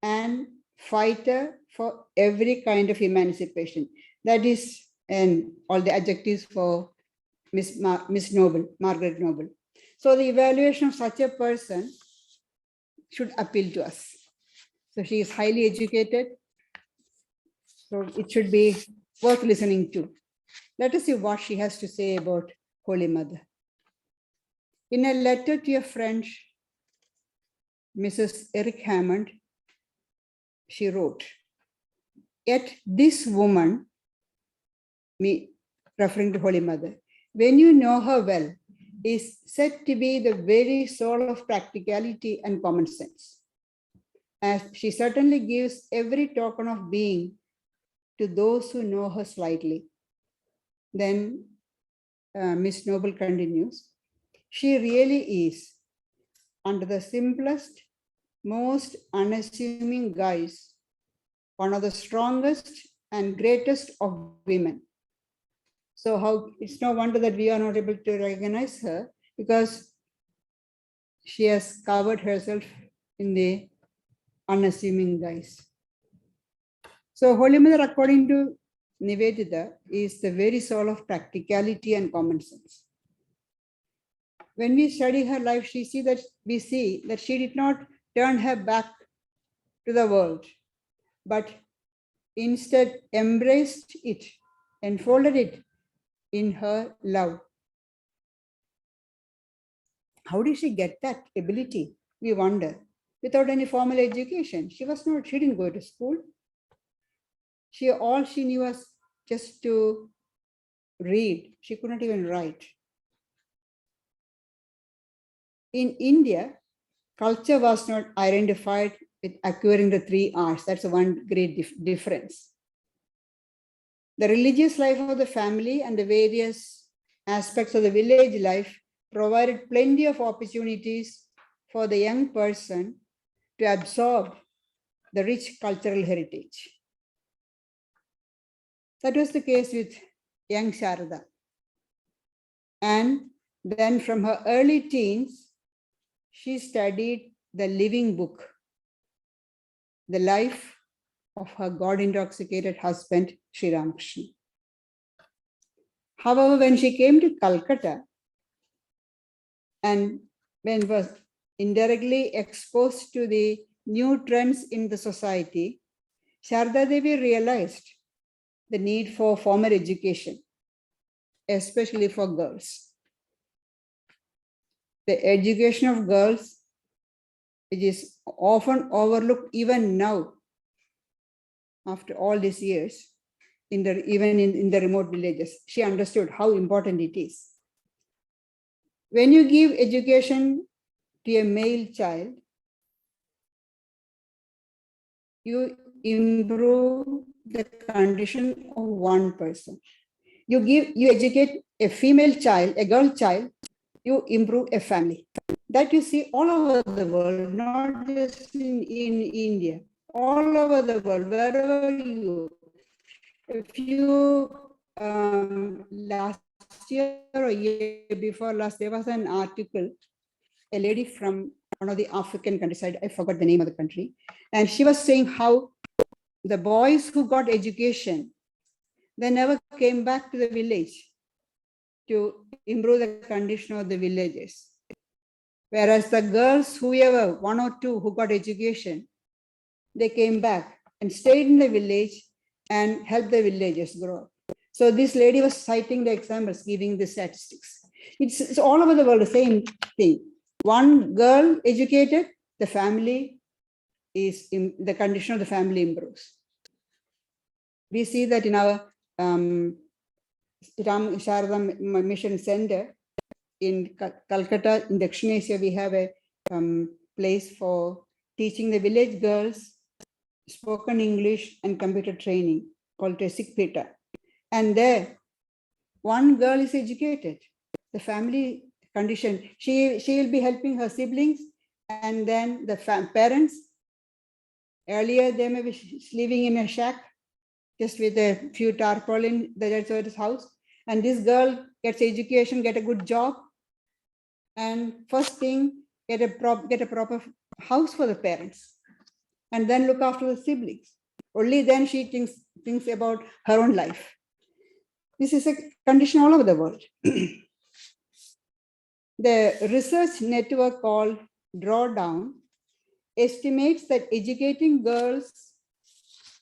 and fighter for every kind of emancipation. That is, and all the adjectives for Miss Noble, Margaret Noble. So the evaluation of such a person should appeal to us. So she is highly educated. So it should be worth listening to. Let us see what she has to say about Holy Mother. In a letter to a friend, Mrs. Eric Hammond, she wrote, "Yet this woman," me referring to Holy Mother, "when you know her well, is said to be the very soul of practicality and common sense, as she certainly gives every token of being to those who know her slightly." Then Miss Noble continues, "She really is, under the simplest, most unassuming guise, one of the strongest and greatest of women." So it's no wonder that we are not able to recognize her, because she has covered herself in the unassuming guise. So Holy Mother, according to Nivedita, is the very soul of practicality and common sense. When we study her life, we see that she did not turn her back to the world, but instead embraced it, enfolded it in her love. How did she get that ability? We wonder. Without any formal education, she didn't go to school. All she knew was just to read. She could not even write. In India, culture was not identified with acquiring the 3 R's. That's one great difference. The religious life of the family and the various aspects of the village life provided plenty of opportunities for the young person to absorb the rich cultural heritage. That was the case with young Sharda. And then from her early teens, she studied the living book, the life of her God-intoxicated husband, Sri Ramakrishna. However, when she came to Calcutta and when was indirectly exposed to the new trends in the society, Sharda Devi realized the need for formal education, especially for girls. The education of girls, which is often overlooked even now, after all these years, even in the remote villages. She understood how important it is. When you give education to a male child, you improve the condition of one person. You educate a female child, a girl child, you improve a family. That you see all over the world, not just in India, all over the world, wherever you. If you last year or year before last, there was an article, a lady from one of the African countries, I forgot the name of the country, and she was saying how the boys who got education, they never came back to the village to improve the condition of the villages. Whereas the girls, whoever, one or two who got education, they came back and stayed in the village and helped the villagers grow up. So this lady was citing the examples, giving the statistics. It's all over the world, the same thing. One girl educated, the family is in the condition of the family improves. We see that in our Ram Sharda Mission Center in Calcutta, in Dakshin Asia, we have a place for teaching the village girls spoken English and computer training called Tesik Pita. And there, one girl is educated. The family condition, she will be helping her siblings, and then the parents. Earlier, they may be living in a shack just with a few tarpaulin, that's his house. And this girl gets education, get a good job, and first thing, get a proper house for the parents, and then look after the siblings. Only then she thinks about her own life. This is a condition all over the world. The research network called Drawdown estimates that educating girls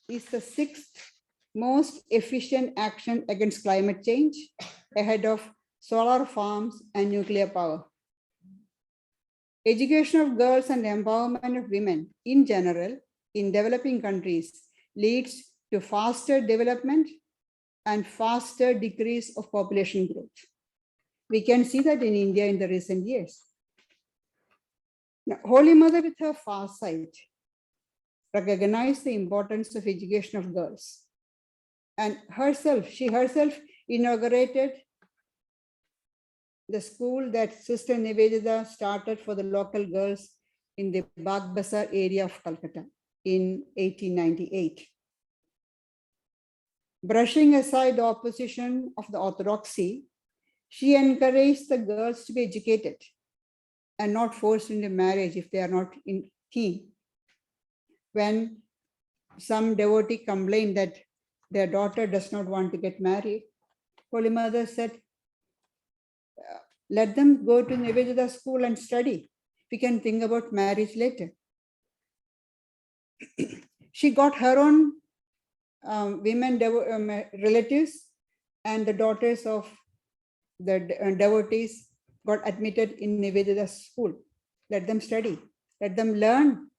is the 6th most efficient action against climate change, ahead of solar farms and nuclear power. Education of girls and empowerment of women in general in developing countries leads to faster development and faster decrease of population growth. We can see that in India in the recent years. Now, Holy Mother, with her foresight, recognized the importance of education of girls. And she herself inaugurated the school that Sister Nivedita started for the local girls in the Bagh Bazar area of Calcutta in 1898. Brushing aside the opposition of the orthodoxy, she encouraged the girls to be educated and not forced into marriage if they are not keen. When some devotee complained that their daughter does not want to get married, Holy Mother said, let them go to Nivedita school and study. We can think about marriage later. She got her own women relatives, and the daughters of the devotees got admitted in Nivedita school. Let them study, let them learn.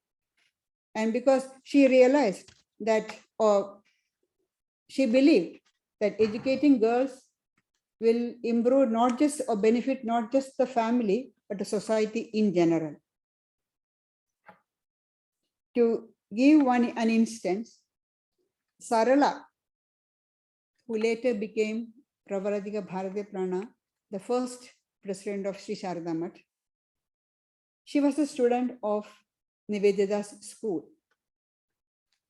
And because she realized that, or she believed that educating girls will improve not just or benefit not just the family, but the society in general. To give an instance, Sarala, who later became Pravrajika Gayatriprana, the first president of Sri Sharda Math, she was a student of Nivedita's school.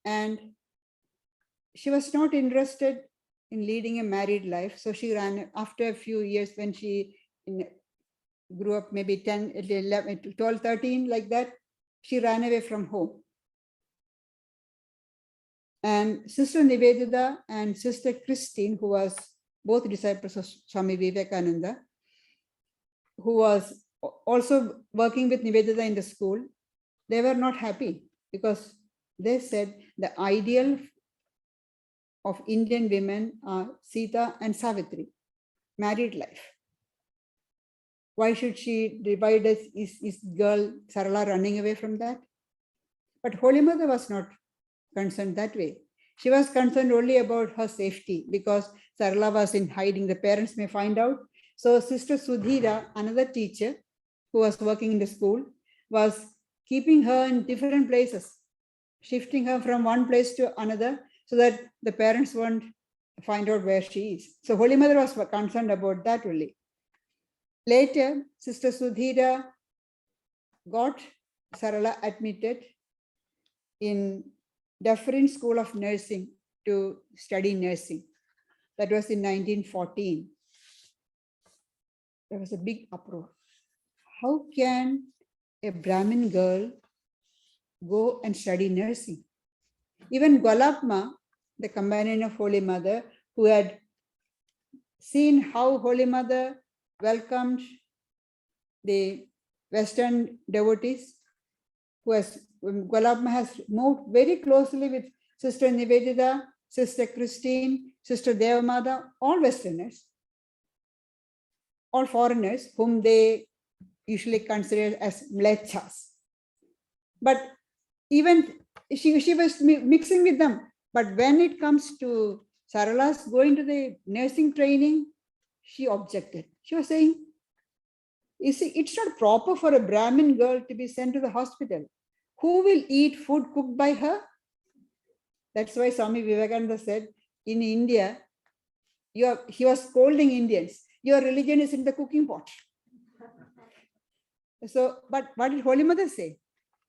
And she was not interested in leading a married life. So she ran after a few years when she grew up, maybe 10, 11, 12, 13, like that. She ran away from home. And Sister Nivedita and Sister Christine, who was both disciples of Swami Vivekananda, who was also working with Nivedita in the school, they were not happy because they said the ideal of Indian women are Sita and Savitri, married life. Why should she divide us? Is girl Sarala running away from that? But Holy Mother was not concerned that way. She was concerned only about her safety because Sarala was in hiding. The parents may find out. So Sister Sudhira, another teacher who was working in the school, was keeping her in different places, shifting her from one place to another so that the parents won't find out where she is. So Holy Mother was concerned about that only. Later, Sister Sudhira got Sarala admitted in Dufferin School of Nursing to study nursing. That was in 1914. There was a big uproar. How can a Brahmin girl go and study nursing? Even Gwalapma, the companion of Holy Mother, who had seen how Holy Mother welcomed the Western devotees, Gwalapma has moved very closely with Sister Nivedita, Sister Christine, Sister Devamada, all Westerners, all foreigners whom they usually consider as mlechas. But even she was mixing with them. But when it comes to Sarala's going to the nursing training, she objected. She was saying, you see, it's not proper for a Brahmin girl to be sent to the hospital. Who will eat food cooked by her? That's why Swami Vivekananda said, in India, he was scolding Indians. Your religion is in the cooking pot. So, but what did Holy Mother say?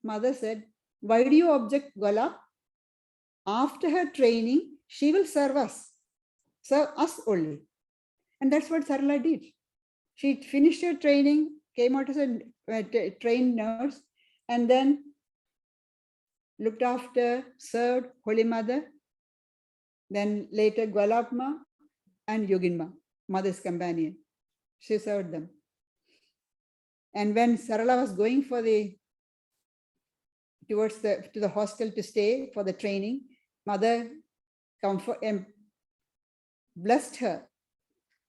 Mother said, why do you object, Gwala? After her training, she will serve us only. And that's what Sarala did. She finished her training, came out as a trained nurse, and then looked after, served Holy Mother, then later Gwalapma and Yoginma, Mother's companion. She served them. And when Sarala was going for to the hostel to stay for the training, Mother blessed her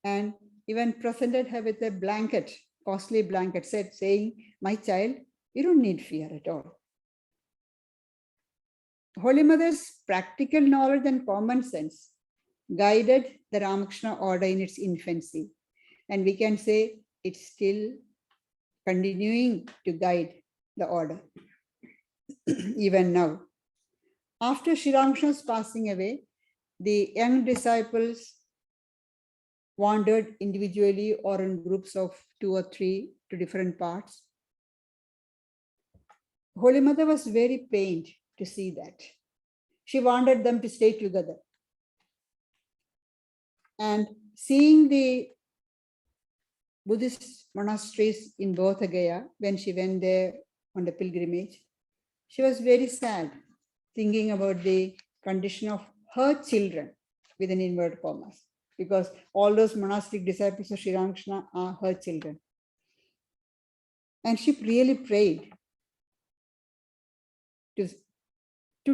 and even presented her with a blanket, costly blanket, saying, my child, you don't need fear at all. Holy Mother's practical knowledge and common sense guided the Ramakrishna order in its infancy. And we can say it's still continuing to guide the order, even now. After Sri Ramakrishna's passing away, the young disciples wandered individually or in groups of 2 or 3 to different parts. Holy Mother was very pained to see that. She wanted them to stay together. And seeing the Buddhist monasteries in Bodh Gaya, when she went there on the pilgrimage, she was very sad, thinking about the condition of her children, within inverted commas, because all those monastic disciples of Sri Ramakrishna are her children. And she really prayed to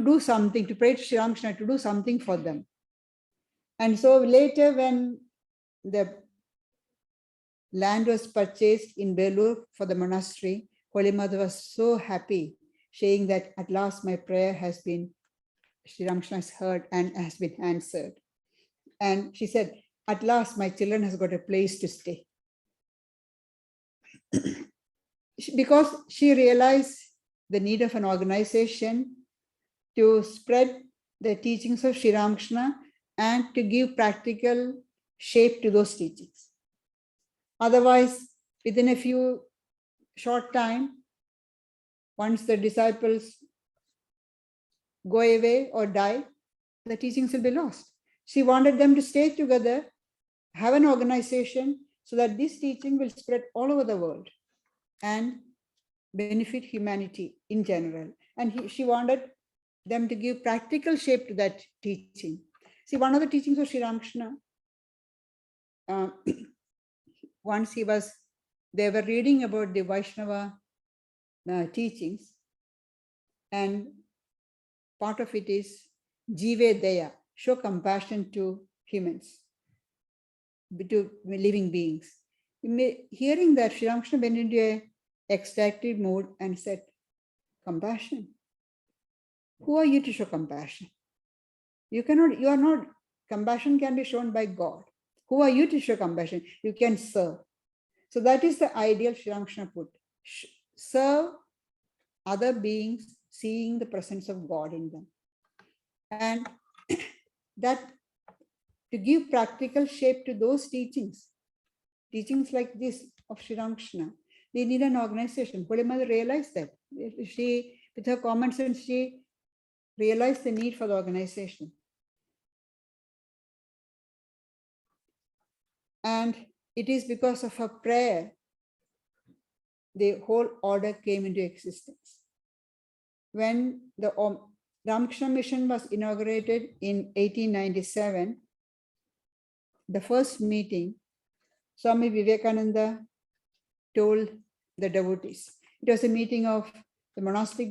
do something, to pray to Sri Ramakrishna to do something for them. And so later, when the land was purchased in Belur for the monastery, Holy Mother was so happy, saying that at last my prayer has been, Sri Ramakrishna has heard and has been answered. And she said, at last my children has got a place to stay. Because she realized the need of an organization to spread the teachings of Sri Ramakrishna and to give practical shape to those teachings. Otherwise, within a few short time, once the disciples go away or die, the teachings will be lost. She wanted them to stay together, have an organization so that this teaching will spread all over the world and benefit humanity in general. And she wanted them to give practical shape to that teaching. See, one of the teachings of Sri Ramakrishna, once they were reading about the Vaishnava teachings, and part of it is Jive Daya, show compassion to humans, to living beings. Hearing that, Sri Ramakrishna went into a ecstatic mood and said, compassion. Who are you to show compassion? Compassion can be shown by God. Who are you to show compassion? You can serve. So that is the ideal Sri Ramakrishna put. Serve other beings, seeing the presence of God in them. And that to give practical shape to those teachings like this of Sri Ramakrishna, they need an organization. Holy Mother realized that. She, with her common sense, she realized the need for the organization. And it is because of her prayer, the whole order came into existence. When the Ramakrishna Mission was inaugurated in 1897, the first meeting, Swami Vivekananda told the devotees. It was a meeting of the monastic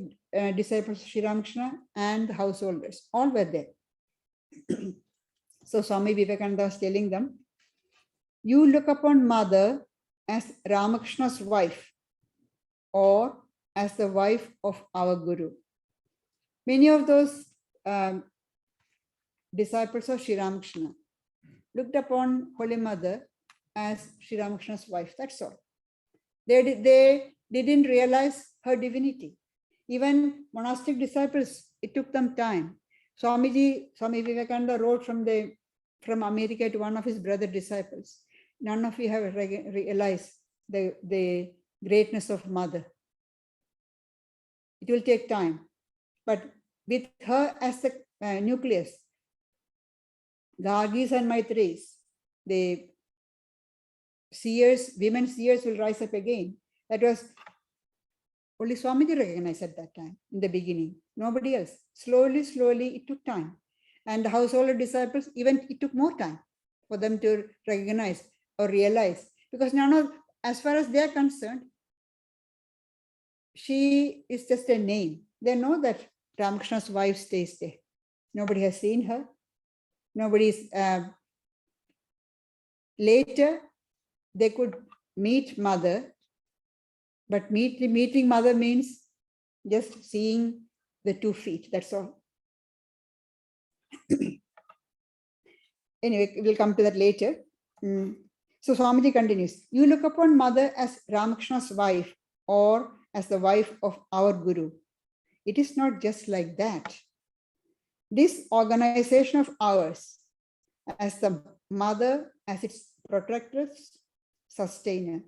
disciples of Sri Ramakrishna and the householders. All were there. So Swami Vivekananda was telling them, you look upon Mother as Ramakrishna's wife or as the wife of our Guru. Many of those disciples of Sri Ramakrishna looked upon Holy Mother as Sri Ramakrishna's wife. That's all. They didn't realize her divinity. Even monastic disciples, it took them time. Swami Vivekananda wrote from America to one of his brother disciples. None of you have realized the greatness of Mother. It will take time. But with her as the nucleus, Gargis and Maitris, the seers, women seers will rise up again. That was only Swamiji recognized at that time, in the beginning. Nobody else. Slowly, it took time. And the household disciples, even it took more time for them to recognize or realize. Because now, as far as they are concerned, she is just a name. They know that Ramakrishna's wife stays there. Nobody has seen her. Nobody's. Later, they could meet Mother, but meeting Mother means just seeing the 2 feet. That's all. Anyway, we'll come to that later. So Swamiji continues. You look upon Mother as Ramakrishna's wife or as the wife of our Guru. It is not just like that. This organization of ours, as the Mother, as its protectress, sustainer,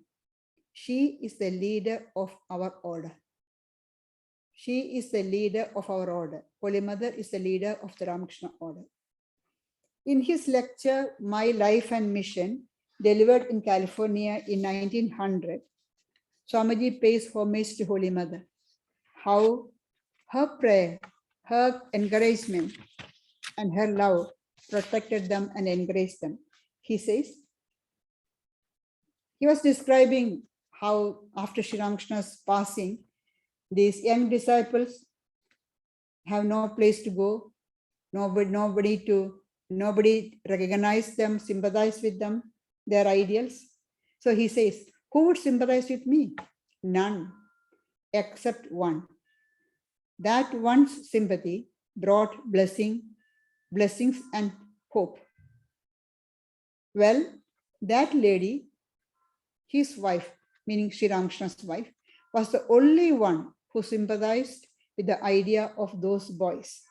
she is the leader of our order. She is the leader of our order. Holy Mother is the leader of the Ramakrishna order. In his lecture, My Life and Mission, delivered in California in 1900, Swamiji pays homage to Holy Mother. How her prayer, her encouragement, and her love protected them and encouraged them. He says, he was describing how after Sri Ramakrishna's passing, these young disciples have no place to go, nobody recognize them, sympathize with them, their ideals. So he says, who would sympathize with me? None, except one. That one's sympathy brought blessings and hope. Well, that lady, his wife, meaning Sri Ramakrishna's wife, was the only one who sympathized with the idea of those boys.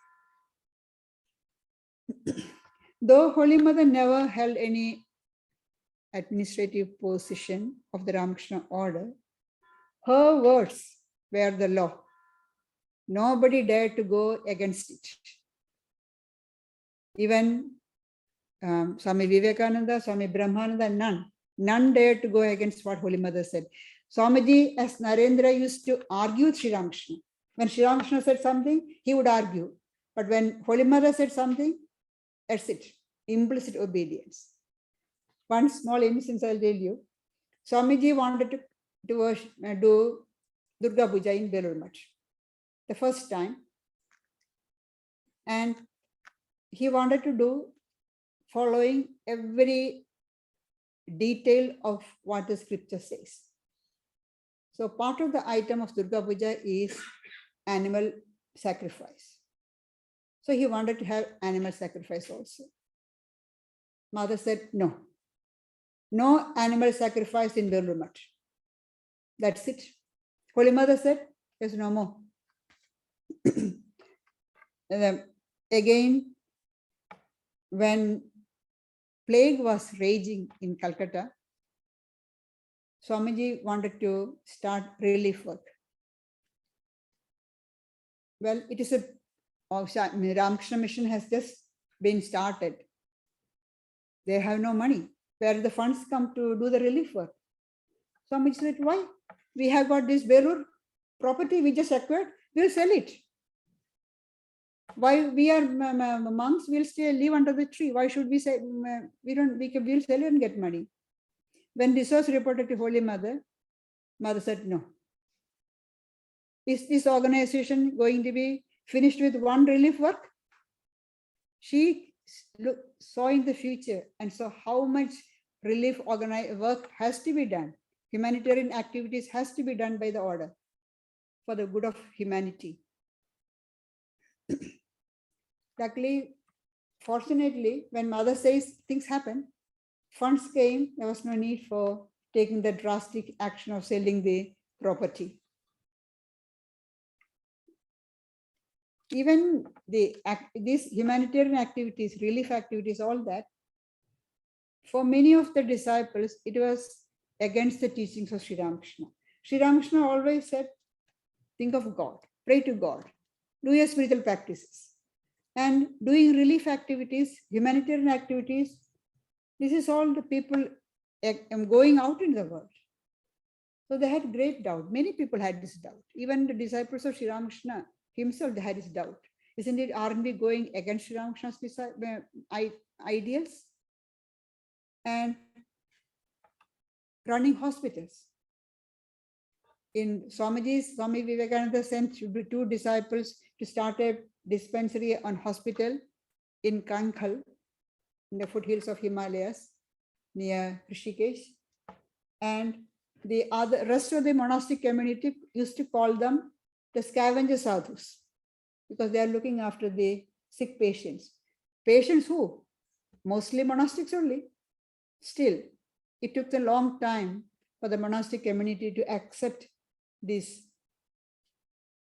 Though Holy Mother never held any administrative position of the Ramakrishna order, her words were the law. Nobody dared to go against it. Even Swami Vivekananda, Swami Brahmananda, none dared to go against what Holy Mother said. Swamiji, as Narendra, used to argue with Sri Ramakrishna. When Sri Ramakrishna said something, he would argue. But when Holy Mother said something, that's it, implicit obedience. One small instance I'll tell you. Swamiji wanted to do Durga Puja in Belur Math, the first time. And he wanted to do following every detail of what the scripture says. So part of the item of Durga Puja is animal sacrifice. So he wanted to have animal sacrifice also. Mother said, no. No animal sacrifice in Belur Math. That's it. Holy Mother said, there's no more. And then again, when plague was raging in Calcutta, Swamiji wanted to start relief work. Well, it is a Ramakrishna mission has just been started. They have no money. Where do the funds come to do the relief work? Swamiji said, why? We have got this Belur property we just acquired, we'll sell it. Why we are monks, we'll stay live under the tree. Why should we say we'll sell it and get money? When this was reported to Holy Mother, Mother said, no. Is this organization going to be finished with one relief work? She saw in the future and saw how much relief work has to be done. Humanitarian activities has to be done by the order for the good of humanity. Luckily, fortunately, when Mother says things happen, funds came, there was no need for taking the drastic action of selling the property. Even these humanitarian activities, relief activities, all that, for many of the disciples, it was against the teachings of Sri Ramakrishna. Sri Ramakrishna always said, think of God, pray to God, do your spiritual practices. And doing relief activities, humanitarian activities, this is all the people going out in the world. So they had great doubt. Many people had this doubt. Even the disciples of Sri Ramakrishna himself, they had this doubt. Isn't it, aren't we going against Sri Ramakrishna's ideals? And running hospitals. In Swami Vivekananda sent 2 disciples to start a dispensary and hospital in Kankhal, in the foothills of Himalayas, near Rishikesh. And the rest of the monastic community used to call them the scavenger sadhus, because they are looking after the sick patients. Patients who? Mostly monastics only. Still, it took a long time for the monastic community to accept this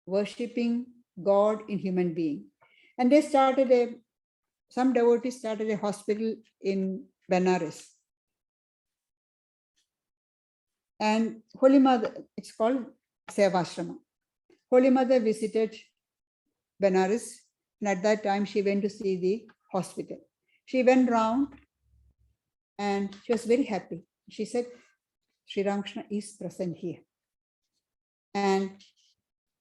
worshipping God in human being. And they started some devotees started a hospital in Benares. And Holy Mother, it's called Sevashrama. Holy Mother visited Benares, and at that time she went to see the hospital. She went round and she was very happy. She said, Sri Ramakrishna is present here. And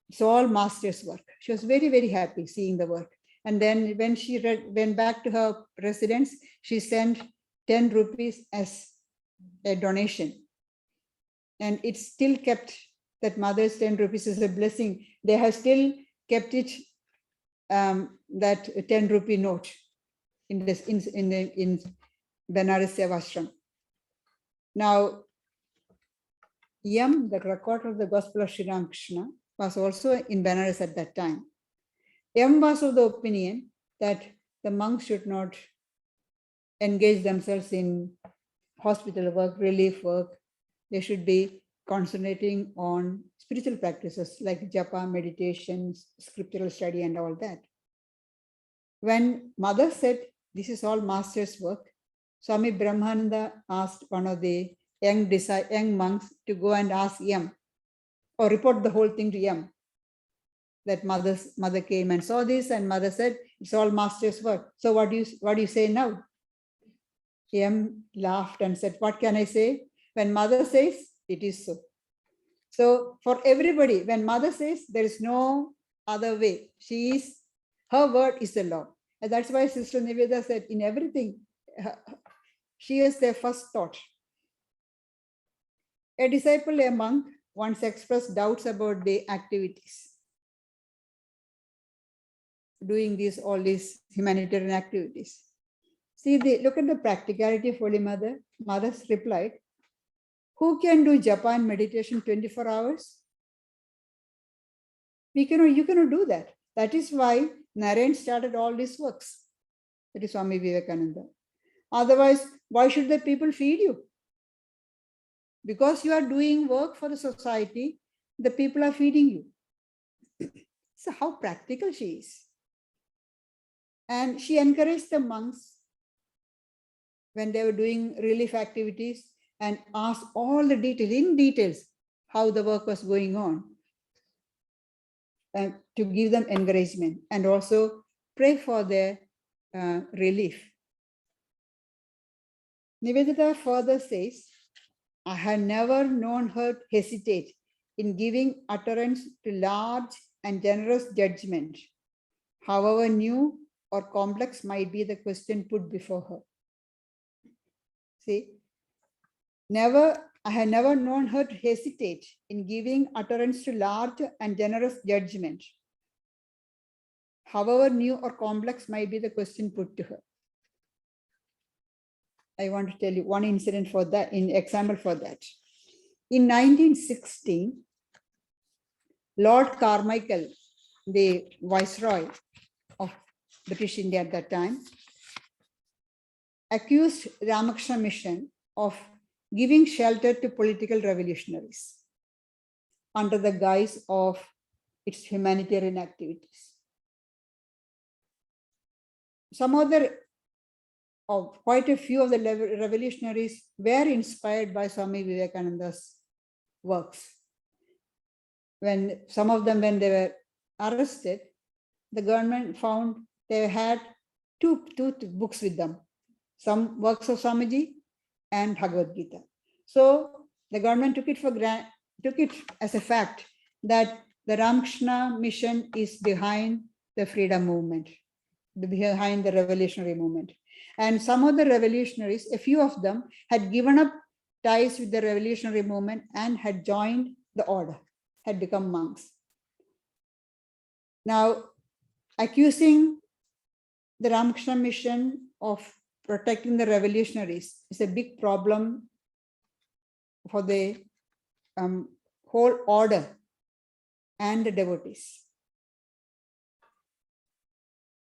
it's all master's work. She was very, very happy seeing the work. And then when she went back to her residence, she sent 10 rupees as a donation. And it's still kept, that Mother's 10 rupees is a blessing. They have still kept it, that 10 rupee note in Benares Sevashram. Now, Yam, the record of the Gospel of Sri Ramakrishna, was also in Benares at that time. Yam was of the opinion that the monks should not engage themselves in hospital work, relief work. They should be concentrating on spiritual practices like japa, meditations, scriptural study, and all that. When Mother said, this is all master's work, Swami Brahmananda asked one of the young monks to go and ask Yam, or report the whole thing to Yam. that mother came and saw this, and mother said, it's all master's work. So what do you say now? M laughed and said, what can I say? When mother says, it is so. So for everybody, when mother says, there is no other way. Her word is the law. And that's why Sister Nivedita said, in everything, she is their first thought. A disciple, a monk, once expressed doubts about the activities, doing all these humanitarian activities. See, look at the practicality of Holy Mother. Mother's replied, who can do Japan meditation 24 hours? You cannot do that. That is why Narayan started all these works. That is Swami Vivekananda. Otherwise, why should the people feed you? Because you are doing work for the society, the people are feeding you. So how practical she is. And she encouraged the monks when they were doing relief activities and asked all the details, how the work was going on, and to give them encouragement and also pray for their relief. Nivedita further says, I have never known her hesitate in giving utterance to large and generous judgment, however new or complex might be the question put before her. See, I have never known her to hesitate in giving utterance to large and generous judgment, however new or complex might be the question put to her. I want to tell you one incident for that, in example for that. In 1916, Lord Carmichael, the Viceroy of British India at that time, accused Ramakrishna Mission of giving shelter to political revolutionaries under the guise of its humanitarian activities. Quite a few of the revolutionaries were inspired by Swami Vivekananda's works. When some of them, when they were arrested, the government found they had two books with them, some works of Swamiji and Bhagavad Gita. So the government took it as a fact that the Ramakrishna Mission is behind the freedom movement, behind the revolutionary movement. And some of the revolutionaries, a few of them, had given up ties with the revolutionary movement and had joined the order, had become monks. Now, accusing the Ramakrishna Mission of protecting the revolutionaries is a big problem for the whole order and the devotees.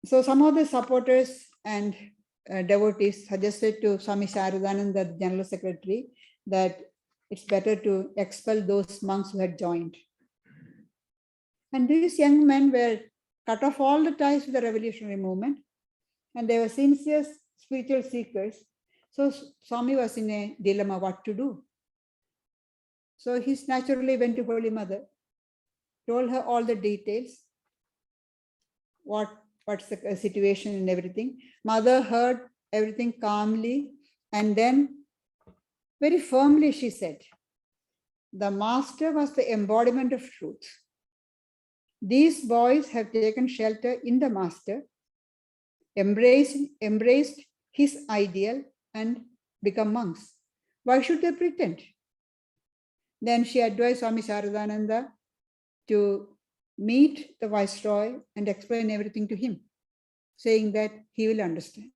So some of the supporters and devotees suggested to Swami Sharadananda, the General Secretary, that it's better to expel those monks who had joined. And these young men were cut off all the ties with the revolutionary movement, and they were sincere spiritual seekers. So Swami was in a dilemma what to do. So he naturally went to Holy Mother, told her all the details, what's the situation and everything. Mother heard everything calmly, and then very firmly she said, the master was the embodiment of truth. These boys have taken shelter in the master, embraced his ideal and become monks. Why should they pretend? Then she advised Swami Sharadananda to meet the Viceroy and explain everything to him, saying that he will understand.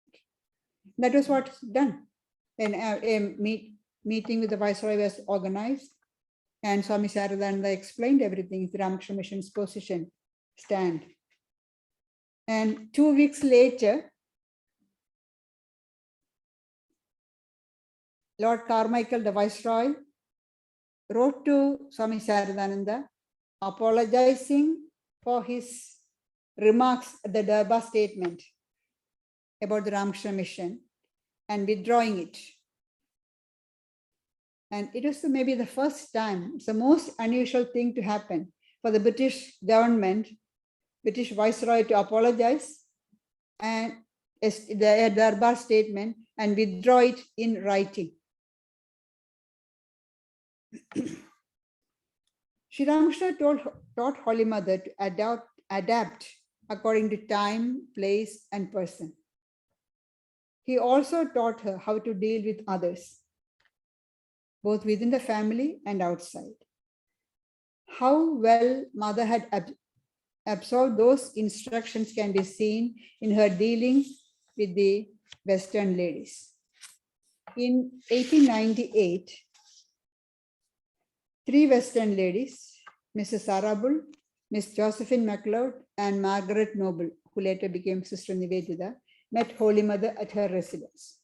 That was what's done. And a meeting with the Viceroy was organized, and Swami Sharadananda explained everything, the Ramakrishna Mission's position, stand. And 2 weeks later, Lord Carmichael, the Viceroy, wrote to Swami Sharadananda, apologizing for his remarks at the Durbar statement about the Ramakrishna Mission and withdrawing it. And it was maybe the first time, it's the most unusual thing to happen for the British government British Viceroy to apologize and the Darbar statement and withdraw it in writing. Sri Ramakrishna taught Holy Mother to adapt according to time, place, and person. He also taught her how to deal with others, both within the family and outside. How well Mother had absorbed those instructions can be seen in her dealings with the Western ladies. In 1898, 3 Western ladies, Mrs. Arabul, Miss Josephine MacLeod, and Margaret Noble, who later became Sister Nivedita, met Holy Mother at her residence.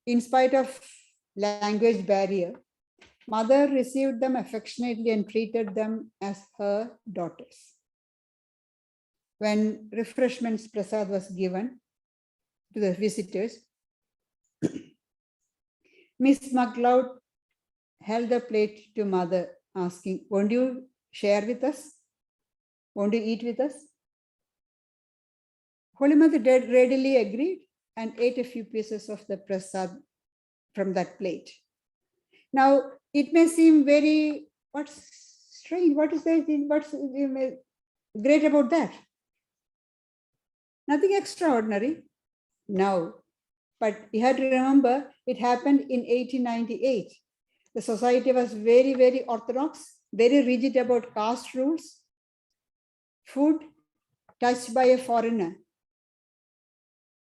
In spite of language barrier, Mother received them affectionately and treated them as her daughters. When refreshments prasad was given to the visitors, Miss MacLeod held the plate to Mother, asking, "Won't you share with us? Won't you eat with us?" Holy Mother readily agreed and ate a few pieces of the prasad from that plate. Now, it may seem very, what's strange? What is there? What's great about that? Nothing extraordinary. No. But you have to remember, it happened in 1898. The society was very, very orthodox, very rigid about caste rules. Food touched by a foreigner,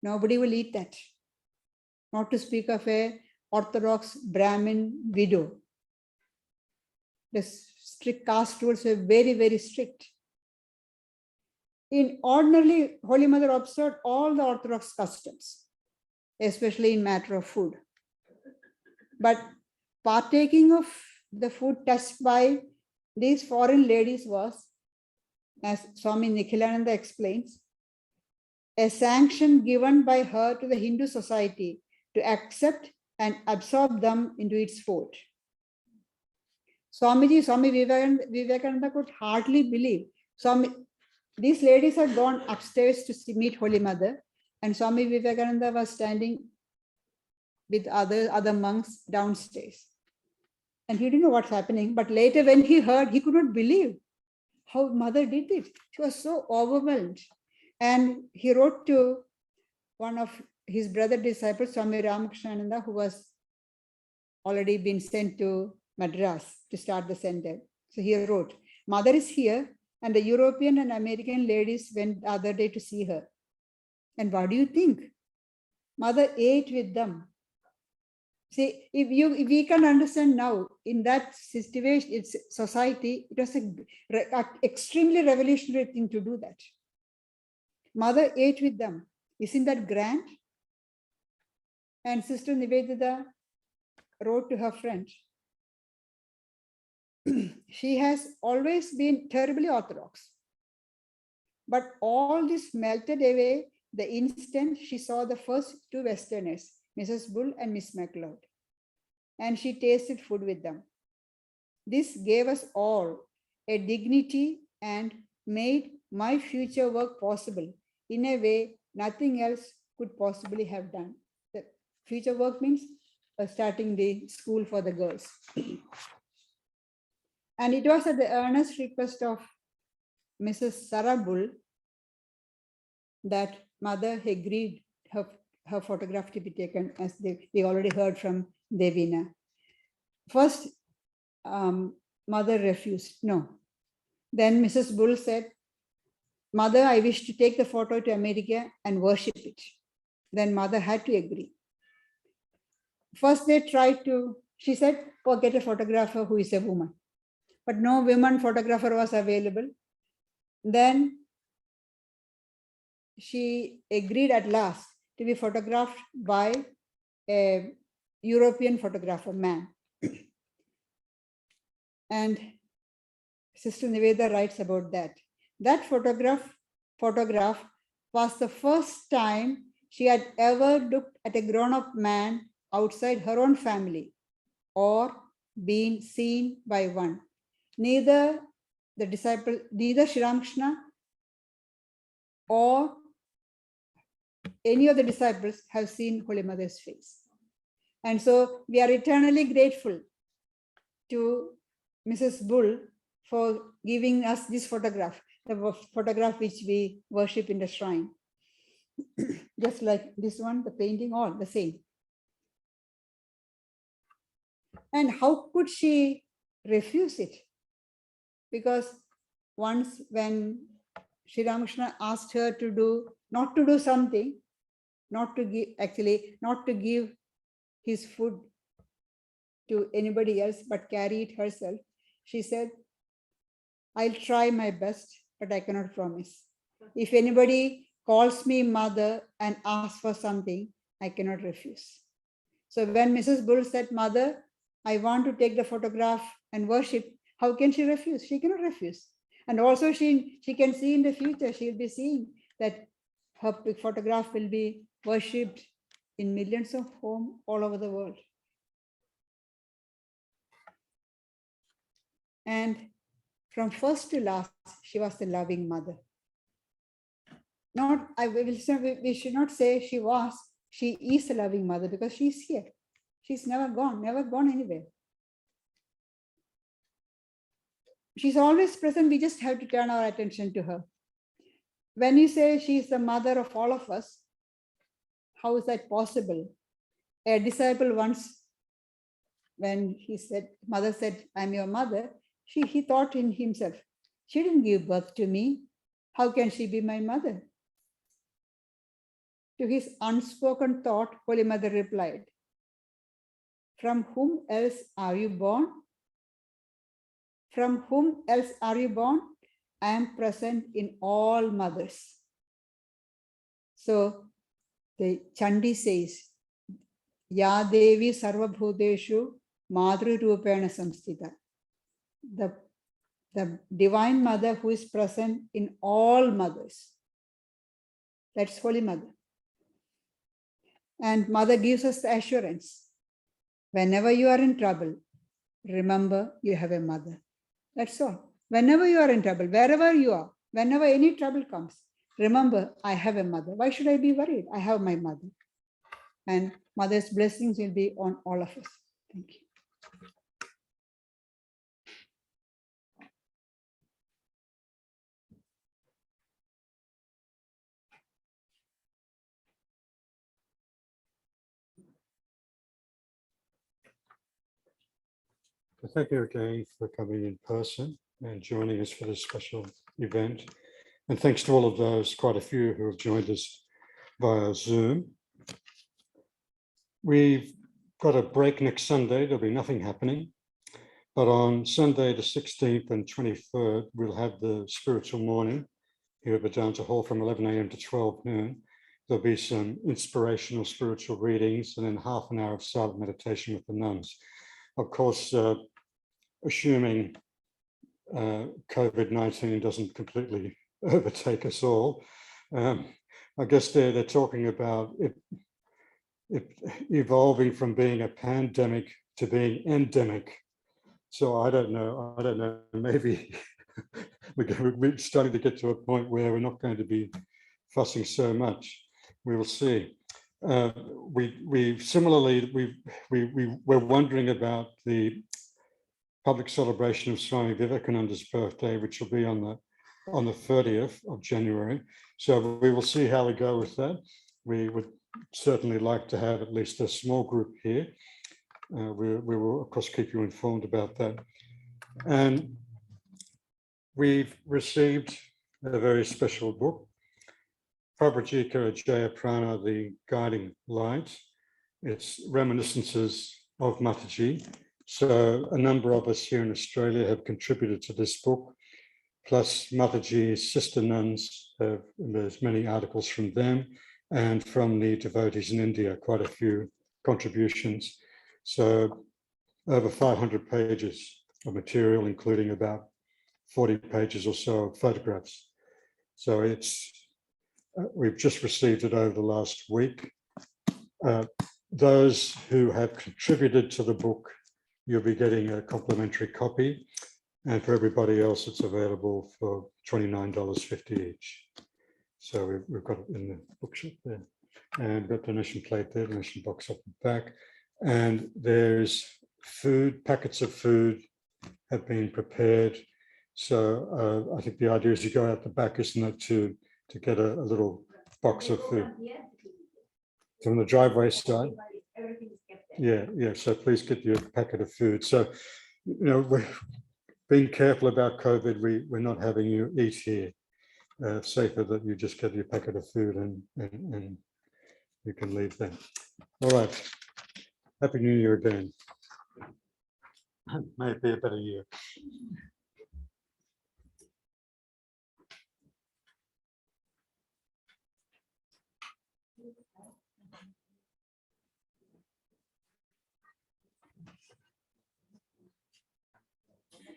nobody will eat that. Not to speak of a Orthodox Brahmin widow. The strict caste rules were very, very strict. In ordinarily, Holy Mother observed all the Orthodox customs, especially in matter of food. But partaking of the food touched by these foreign ladies was, as Swami Nikhilananda explains, a sanction given by her to the Hindu society to accept and absorb them into its fold. Swami Vivekananda could hardly believe. These ladies had gone upstairs to meet Holy Mother, and Swami Vivekananda was standing with other monks downstairs. And he didn't know what's happening, but later when he heard, he could not believe how Mother did it. She was so overwhelmed. And he wrote to one of his brother disciples, Swami Ramakrishnananda, who was already been sent to Madras to start the center. So he wrote, "Mother is here, and the European and American ladies went the other day to see her. And what do you think? Mother ate with them." See, if we can understand now, in that situation, it's society, it was an extremely revolutionary thing to do that. Mother ate with them. Isn't that grand? And Sister Nivedita wrote to her friend, she has always been terribly orthodox. But all this melted away the instant she saw the first 2 Westerners, Mrs. Bull and Miss MacLeod, and she tasted food with them. This gave us all a dignity and made my future work possible in a way nothing else could possibly have done. The future work means starting the school for the girls. And it was at the earnest request of Mrs. Sarabul that Mother agreed her photograph to be taken, as we already heard from Devina. First, Mother refused, no. Then Mrs. Bull said, "Mother, I wish to take the photo to America and worship it." Then Mother had to agree. First they tried to, she said, "Oh, get a photographer who is a woman." But no woman photographer was available. Then she agreed at last to be photographed by a European photographer, man. And Sister Nivedita writes about that. That photograph was the first time she had ever looked at a grown-up man outside her own family or been seen by one. Neither the disciple, neither Sri Ramakrishna or any of the disciples have seen Holy Mother's face. And so we are eternally grateful to Mrs. Bull for giving us this photograph, the photograph which we worship in the shrine. Just like this one, the painting, all the same. And how could she refuse it? Because once when Sri Ramakrishna asked her to do, not to do something, not to give, actually, not to give his food to anybody else, but carry it herself, she said, I'll try my best, but I cannot promise. If anybody calls me mother and asks for something, I cannot refuse. So when Mrs. Bull said, Mother, I want to take the photograph and worship, how can she refuse? She cannot refuse. And also she can see in the future, she'll be seeing that her photograph will be worshipped in millions of homes all over the world. And from first to last, she was the loving mother. Not, we should not say she was, she is a loving mother because she's here. She's never gone anywhere. She's always present. We just have to turn our attention to her. When you say she's the mother of all of us, how is that possible? A disciple once, when mother said, I'm your mother, he thought in himself, she didn't give birth to me. How can she be my mother? To his unspoken thought, Holy Mother replied, from whom else are you born? From whom else are you born? I am present in all mothers. So the Chandi says, Ya Devi Sarva Bhuteshu Madhuri Rupena Samstita. The Divine Mother who is present in all mothers. That's Holy Mother. And Mother gives us the assurance. Whenever you are in trouble, remember you have a mother. That's all. Whenever you are in trouble, wherever you are, whenever any trouble comes, remember I have a mother. Why should I be worried? I have my mother. And Mother's blessings will be on all of us. Thank you. Thank you again for coming in person and joining us for this special event. And thanks to all of those, quite a few who have joined us via Zoom. We've got a break next Sunday. There'll be nothing happening. But on Sunday, the 16th and 23rd, we'll have the spiritual morning here at Vedanta Hall from 11 a.m. to 12 noon. There'll be some inspirational spiritual readings and then half an hour of silent meditation with the nuns. Of course, assuming COVID-19 doesn't completely overtake us all, I guess they're talking about it evolving from being a pandemic to being endemic. So I don't know, maybe we're starting to get to a point where we're not going to be fussing so much. We will see. We're wondering about the public celebration of Swami Vivekananda's birthday, which will be on the 30th of January. So we will see how we go with that. We would certainly like to have at least a small group here. We will, of course, keep you informed about that. And we've received a very special book, Pravrajika Gayatriprana, the Guiding Light. It's reminiscences of Mataji. So a number of us here in Australia have contributed to this book, plus Mataji's sister nuns. There's many articles from them and from the devotees in India, quite a few contributions. So over 500 pages of material, including about 40 pages or so of photographs. So we've just received it over the last week. Those who have contributed to the book, you'll be getting a complimentary copy. And for everybody else, it's available for $29.50 each. So we've got it in the bookshop there. And we've got donation plate there, donation box up the back. And there's food, packets of food have been prepared. So I think the idea is you go out the back, isn't it, to get a little box of food. From the driveway side. Yeah, so please get your packet of food. So, you know, we're being careful about COVID. We're not having you eat here. Safer that you just get your packet of food and you can leave then. All right. Happy New Year again. May it be a better year.